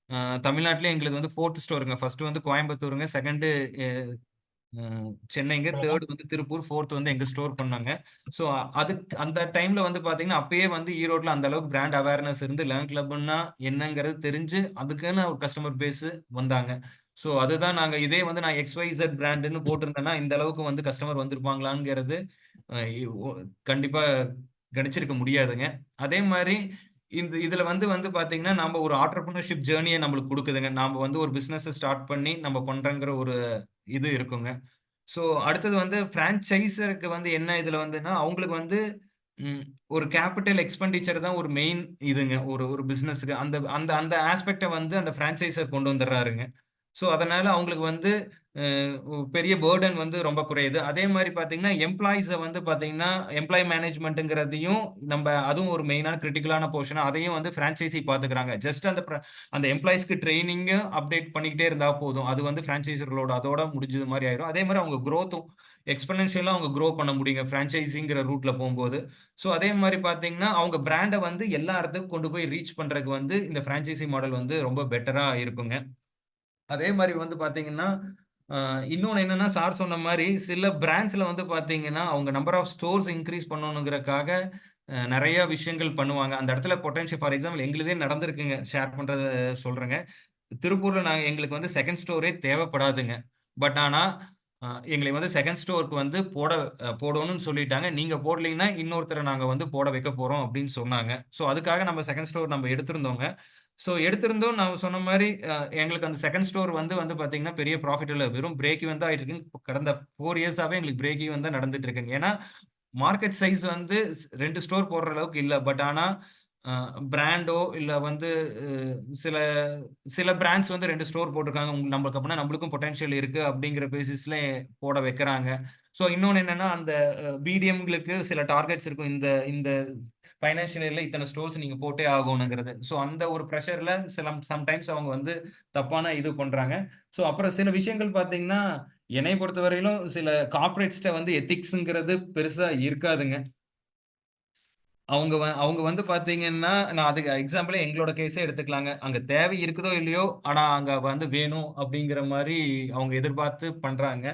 அ தமிழ்நாட்டிலே எங்களுது வந்து 4த் ஸ்டோருங்க. ஃபர்ஸ்ட் வந்து கோயம்புத்தூருங்க. 2 எ சென்னைங்க. 3 வந்து திருப்பூர். 4த் வந்து எங்க ஸ்டோர் பண்ணோங்க. ஸோ அந்த டைம்ல வந்து பார்த்தீங்கன்னா, அப்பயே வந்து ஈரோட்ல அந்த அளவுக்கு பிராண்ட் அவேர்னஸ் இருந்து லேர்ன் கிளப்ன்னா என்னங்கிறது தெரிஞ்சு, அதுக்குன்னு ஒரு கஸ்டமர் பேஸ் வந்தாங்க. ஸோ அதுதான் நாங்க இதே வந்து நான் XYZ பிராண்டுன்னு போட்டிருந்தேன்னா, இந்த அளவுக்கு வந்து கஸ்டமர் வந்திருப்பாங்களாங்கிறது அ இ ஒ கண்டிப்பா கணிச்சிருக்க முடியாதுங்க. அதே மாரி இதுல வந்து வந்து பார்த்தீங்கன்னா, நம்ப ஒரு ஆன்டர்பிரினர்ஷிப் ஜர்னிய நம்மளுக்கு குடுக்குதுங்க. நாம வந்து ஒரு பிசினஸ ஸ்டார்ட் பண்ணி நம்ம பண்றோங்கிற ஒரு இது இருக்குங்க. ஸோ அடுத்தது வந்து பிரான்சைசருக்கு வந்து என்ன இதுல வந்துன்னா, அவங்களுக்கு வந்து ம் ஒரு கேப்பிட்டல் எக்ஸ்பெண்டிச்சர் தான் ஒரு மெயின் இதுங்க. ஒரு ஒரு பிசினஸ்க்கு. அந்த அந்த அந்த ஆஸ்பெக்ட்ட வந்து அந்த பிரான்சைசர் கொண்டு வந்துர்றாருங்க. ஸோ அதனால அவங்களுக்கு வந்து அ பெரிய பர்டன் வந்து ரொம்ப குறையுது. அதே மாரி பார்த்தீங்கன்னா, எம்ப்ளாயீஸ வந்து பார்த்தீங்கன்னா, எம்ப்ளாயி மேனேஜ்மென்ட்ங்கிறதையும் அதுவும் ஒரு மெயினான கிரிட்டிக்கலான போர்ஷன். அதையும் வந்து பிரான்சைசி பார்த்துக்கிறாங்க. ஜஸ்ட் அந்த எம்ப்ளாயீஸ்க்கு ட்ரெய்னிங்க அப்டேட் பண்ணிக்கிட்டே இருந்தா போதும். அது வந்து பிரான்சைசர்களோட அதோட முடிஞ்சது மாரி ஆயிரும். அதே மாரி அவங்க குரோத்தும் எக்ஸ்போனன்ஷியலா அவங்க குரோ பண்ண முடியுங்க. பிரான்சைசிங்கிற ரூட்ல போம்போது. ஸோ அதே மாரி பார்த்தீங்கன்னா, அவங்க பிராண்ட வந்து எல்லா இடத்துக்கும் கொண்டு போய் ரீச் பண்றதுக்கு வந்து இந்த பிரான்சைசி மாடல் வந்து ரொம்ப பெட்டரா இருக்குங்க. அதே மாரி வந்து பார்த்தீங்கன்னா, அ இன்னொன்னு என்னன்னா, சார் சொன்ன மாரி சில பிராண்ட்ஸ்ல வந்து பார்த்தீங்கன்னா, அவங்க நம்பர் ஆஃப் ஸ்டோர்ஸ் இன்கிரீஸ் பண்ணணுங்கிறதுக்காக நெறைய விஷயங்கள் பண்ணுவாங்க. அந்த இடத்துல பொட்டன்ஷியல் ஃபார் எக்ஸாம்பிள் எங்களுதே நடந்திருக்குங்க. ஷேர் பண்றத சொல்றேங்க. திருப்பூர்ல எங்களுக்கு வந்து 2ண்ட் ஸ்டோரே தேவைப்படாதுங்க. பட் ஆனா, எங்களை வந்து 2ண்ட் ஸ்டோருக்கு வந்து போடணும்னு சொல்லிட்டாங்க. நீங்க போடலீங்கன்னா, இன்னொருத்தர நாங்க வந்து போட வைக்க போறோம் அப்படின்னு சொன்னாங்க. ஸோ அதுக்காக நம்ம 2ண்ட் ஸ்டோர் நம்ம எடுத்திருந்தோங்க. ஸோ எடுத்திருந்தோம் நான் சொன்ன மாரி எங்களுக்கு அந்த 2ண்ட் ஸ்டோர் வந்து வந்து பார்த்தீங்கன்னா, பெரிய ப்ராஃபிட் இல்ல. வெறும் பிரேக் ஈவன் தான் ஆயிட்டு இருக்குங்க. கடந்த 4 இயர்ஸாவே எங்களுக்கு பிரேக் ஈவன் தான் நடந்துட்டு இருக்குங்க. ஏன்னா, மார்க்கெட் சைஸ் வந்து 2 ஸ்டோர் போடுற அளவுக்கு இல்ல. பட் ஆனா, அ பிராண்டோ இல்ல வந்து அ சில சில பிராண்ட்ஸ் வந்து 2 ஸ்டோர் போட்டிருக்காங்க. நம்மளுக்கு அப்பன்னா நம்மளுக்கும் பொட்டன்ஷியல் இருக்கு அப்படிங்கிற பேசிஸ்ல போட வைக்கிறாங்க. ஸோ இன்னொன்னு என்னன்னா, அந்த பிடிஎம்களுக்கு சில டார்கெட்ஸ் இருக்கும். இந்த இந்த ஃபைனான்ஷியல் இயர்ல இத்தன ஸ்டோர்ஸ் நீங்க போட்டே ஆகணுங்கிறது. ஸோ அந்த ஒரு பிரஷர்ல சம்டைம்ஸ் அவங்க வந்து தப்பான இது பண்றாங்க. ஸோ அப்புறம் சில விஷயங்கள் பார்த்தீங்கன்னா, என்னைய பொறுத்தவரையிலும் சில கார்ப்பரேட்ஸ்ட்ட வந்து எத்திக்ஸ்ங்கிறது பெருசா இருக்காதுங்க. அவங்க வந்து பார்த்தீங்கன்னா, நான் அதுக்கு எக்ஸாம்பிளே எங்களோட கேஸே எடுத்துக்கலாங்க. அங்க தேவை இருக்குதோ இல்லையோ, ஆனா அங்க வந்து வேணும் அப்படிங்கிற மாரி அவங்க எதிர்பார்த்து பண்றாங்க.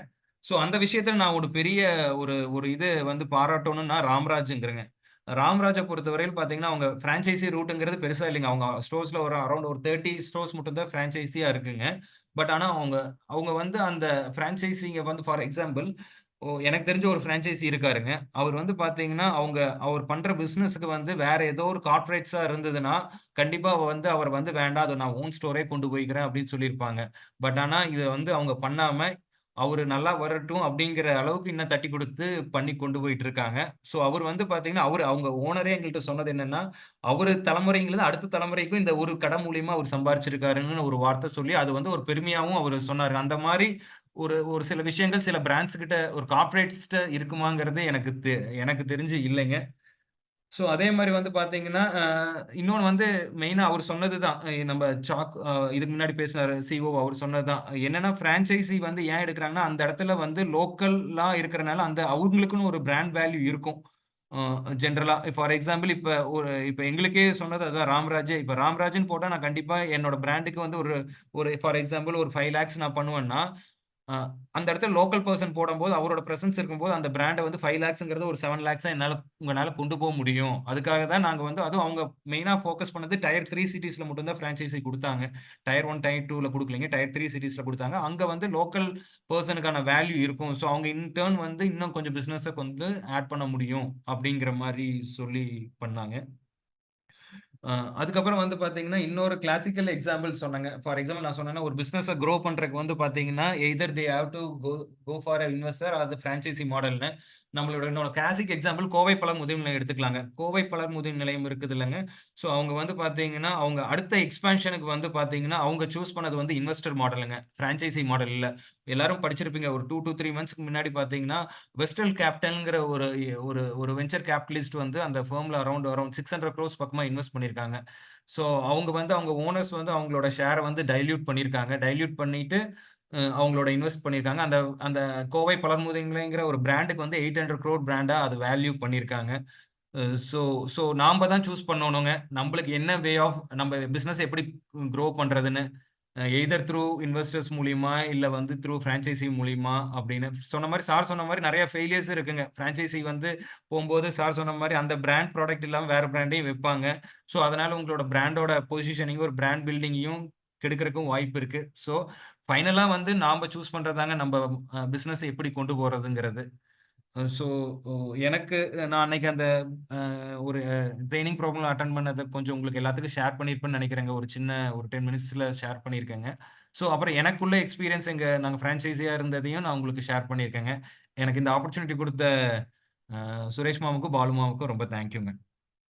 ஸோ அந்த விஷயத்துல நான் ஒரு பெரிய ஒரு ஒரு இது வந்து பாராட்டணும்னா ராம்ராஜ்ங்கிறேங்க. ராம்ராஜ பொறுத்தவரையிலும் பார்த்தீங்கன்னா, அவங்க பிரான்சைசி ரூட்ங்கிறது பெருசா இல்லைங்க. அவங்க ஸ்டோர்ஸ்ல ஒரு அரவுண்ட் ஒரு 30 ஸ்டோர்ஸ் மட்டும் தான் பிரான்சைசியா இருக்குங்க. பட் ஆனா அவங்க அவங்க வந்து அந்த பிரான்சைசிங்க வந்து ஃபார் எக்ஸாம்பிள் எனக்கு தெரிஞ்ச ஒரு ஃப்ரான்சைசி இருக்காருங்க. அவர் வந்து பார்த்தீங்கன்னா, அவர் பண்ற பிசினஸ்க்கு வந்து வேற ஏதோ ஒரு கார்ப்பரேட்ஸா இருந்ததுன்னா, கண்டிப்பா வந்து அவர் வந்து வேண்டாம். அத நான் ஓன் ஸ்டோரே கொண்டு போய்க்கிறேன் அப்படின்னு சொல்லியிருப்பாங்க. பட் ஆனா இத வந்து அவங்க பண்ணாம, அவரு நல்லா வரட்டும் அப்படிங்கிற அளவுக்கு இன்னும் தட்டிக் குடுத்து பண்ணி கொண்டு போயிட்டு இருக்காங்க. ஸோ அவர் வந்து பார்த்தீங்கன்னா, அவங்க ஓனரே எங்கள்ட்ட சொன்னது என்னன்னா, அவரு தலைமுறைங்கிறது அடுத்த தலைமுறைக்கும் இந்த ஒரு கடை மூலியமா அவர் சம்பாரிச்சிருக்காருன்னு ஒரு வார்த்தை சொல்லி, அது வந்து ஒரு பெருமையாவும் அவரு சொன்னாரு. அந்த மாரி ஒரு ஒரு சில விஷயங்கள் சில பிராண்ட்ஸ் கிட்ட ஒரு கார்ப்பரேட்ஸ்ட்ட இருக்குமாங்கிறது எனக்கு தெரிஞ்சு இல்லைங்க. ஸோ அதே மாரி வந்து பார்த்தீங்கன்னா, இன்னொன்னு வந்து மெயினா அவரு சொன்னது தான். நம்ம இதுக்கு முன்னாடி பேசினாரு சிஓ அவரு சொன்னது தான். என்னன்னா பிரான்சைசி வந்து ஏன் எடுக்குறாங்கன்னா, அந்த இடத்துல வந்து லோக்கலா இருக்கிறனால அந்த அவங்களுக்குன்னு ஒரு பிராண்ட் வேல்யூ இருக்கும். அ ஜெனரலா ஃபார் எக்ஸாம்பிள் இப்ப எங்களுக்கே சொன்னது அதான் ராம்ராஜே. இப்ப ராம்ராஜ்ன்னு போட்டா நான் கண்டிப்பா என்னோட பிராண்டுக்கு வந்து ஒரு ஒரு ஃபார் எக்ஸாம்பிள் ஒரு 5 லேக்ஸ் நான் பண்ணுவேன்னா, அ அந்த இடத்துல லோக்கல் பெர்சன் போடம்போது, அவரோட பிரசன்ஸ் இருக்கும்போது, அந்த பிராண்ட வந்து 5 லேக்ஸ்ங்கிறது ஒரு 7 லேக்ஸா உங்கனால கொண்டு போ முடியும். அதுக்காக தான் நாங்க வந்து அதுவும் அவங்க மெயினா ஃபோக்கஸ் பண்ணது டயர் 3 சிட்டீஸ்ல மட்டும் தான் பிரான்சைசி குடுத்தாங்க. டயர் 1, டயர் 2ல குடுக்கலைங்க. டயர் 3 சிட்டீஸ்ல குடுத்தாங்க. அங்க வந்து லோக்கல் பெர்சனுக்கான வேல்யூ இருக்கும். ஸோ அவங்க இன் டர்ன் வந்து இன்னும் கொஞ்சம் பிசினஸ வந்து ஆட் பண்ண முடியும். அப்படிங்கிற மாரி சொல்லி பண்ணாங்க. அ அதுக்கப்புறம் வந்து பார்த்தீங்கன்னா, இன்னொரு கிளாசிக்கல் எக்ஸாம்பிள் சொன்னாங்க. ஃபார் எக்ஸாம்பிள் நான் சொன்னேன்னா, ஒரு பிசினஸ குரோ பண்றதுக்கு வந்து பார்த்தீங்கன்னா, either they have to go for a investor or the franchisee மாடல்ன்னு. என்னோட கிளாசிக் எக்ஸாம்பிள் கோவை பழர் முதிர்வு நிலையம் எடுத்துக்கலாங்க. கோவை பழர் முதிர்வு நிலையம் இருக்குதுல்லங்க. ஸோ அவங்க வந்து பார்த்தீங்கன்னா, அவங்க அடுத்த எக்ஸ்பான்ஷனுக்கு வந்து பார்த்தீங்கன்னா, அவங்க சூஸ் பண்ணது வந்து இன்வெஸ்டர் மாடலுங்க. பிரான்சைசி மாடல் இல்ல. எல்லாரும் படிச்சிருப்பீங்க. ஒரு 2 3 மந்த்ஸ்க்கு முன்னாடி பார்த்தீங்கன்னா, வெஸ்டர்ன் கேப்பிட்டல்ங்கிற ஒரு ஒரு ஒரு வென்ச்சர் கேபிட்டலிஸ்ட் வந்து அந்த ஃபர்ம்ல அரவுண்ட் 600 குரோர்ஸ் பக்கமா இன்வெஸ்ட் பண்ணியிருக்காங்க. ஸோ அவங்க ஓனர்ஸ் வந்து அவங்களோட ஷேர வந்து டைல்யூட் பண்ணியிருக்காங்க. டைல்யூட் பண்ணிட்டு அவங்களோட இன்வெஸ்ட் பண்ணியிருக்காங்க. அந்த அந்த கோவை பலர்முதியங்கிற ஒரு பிராண்டுக்கு வந்து 800 குரோர் பிராண்டா அது வேல்யூ பண்ணியிருக்காங்க. அ ஸோ ஸோ நாம தான் சூஸ் பண்ணணுங்க. நம்பளுக்கு என்ன வே ஆஃப் நம்ம பிசினஸ் எப்படி குரோ பண்றதுன்னு. எய்தர் த்ரூ இன்வெஸ்டர்ஸ் மூலியமா, இல்ல வந்து த்ரூ பிரான்சைசி மூலியமா அப்படின்னு. சார் சொன்ன மாரி நெறைய ஃபெயிலியர்ஸ் இருக்குங்க. பிரான்சைசி வந்து போம்போது சார் சொன்ன மாரி அந்த பிராண்ட் ப்ராடக்ட் இல்லாம வேற பிராண்டையும் விப்பாங்க. ஸோ அதனால உங்களோட பிராண்டோட பொசிஷனிங் ஒரு பிராண்ட் பில்டிங்கையும் கெடுக்கறக்கும் வாய்ப்பு இருக்கு. ஸோ ஃபைனலா வந்து நாம சூஸ் பண்றது தாங்க நம்ப பிசினஸ எப்படி கொண்டு போறதுங்கிறது. ஸோ ஒ எனக்கு நான் அன்னைக்கு அந்த ஒரு ட்ரெய்னிங் ப்ரோகிராம் அட்டெண்ட் பண்ணத கொஞ்சம் உங்களுக்கு எல்லாத்துக்கும் ஷேர் பண்ணியிருப்பேன்னு நெனைக்கிறேங்க. ஒரு 10 மினிட்ஸ்ல ஷேர் பண்ணியிருக்கேங்க. ஸோ அப்புறம் எனக்குள்ள எக்ஸ்பீரியன்ஸ் நாங்க ஃப்ரான்சைஸியா இருந்ததையும் நான் உங்களுக்கு ஷேர் பண்ணியிருக்கேங்க. எனக்கு இந்த ஆப்பர்ச்சுனிட்டி குடுத்த சுரேஷ் மாமுக்கும், பாலு மாமுக்கும் ரொம்ப தேங்க் யூங்க.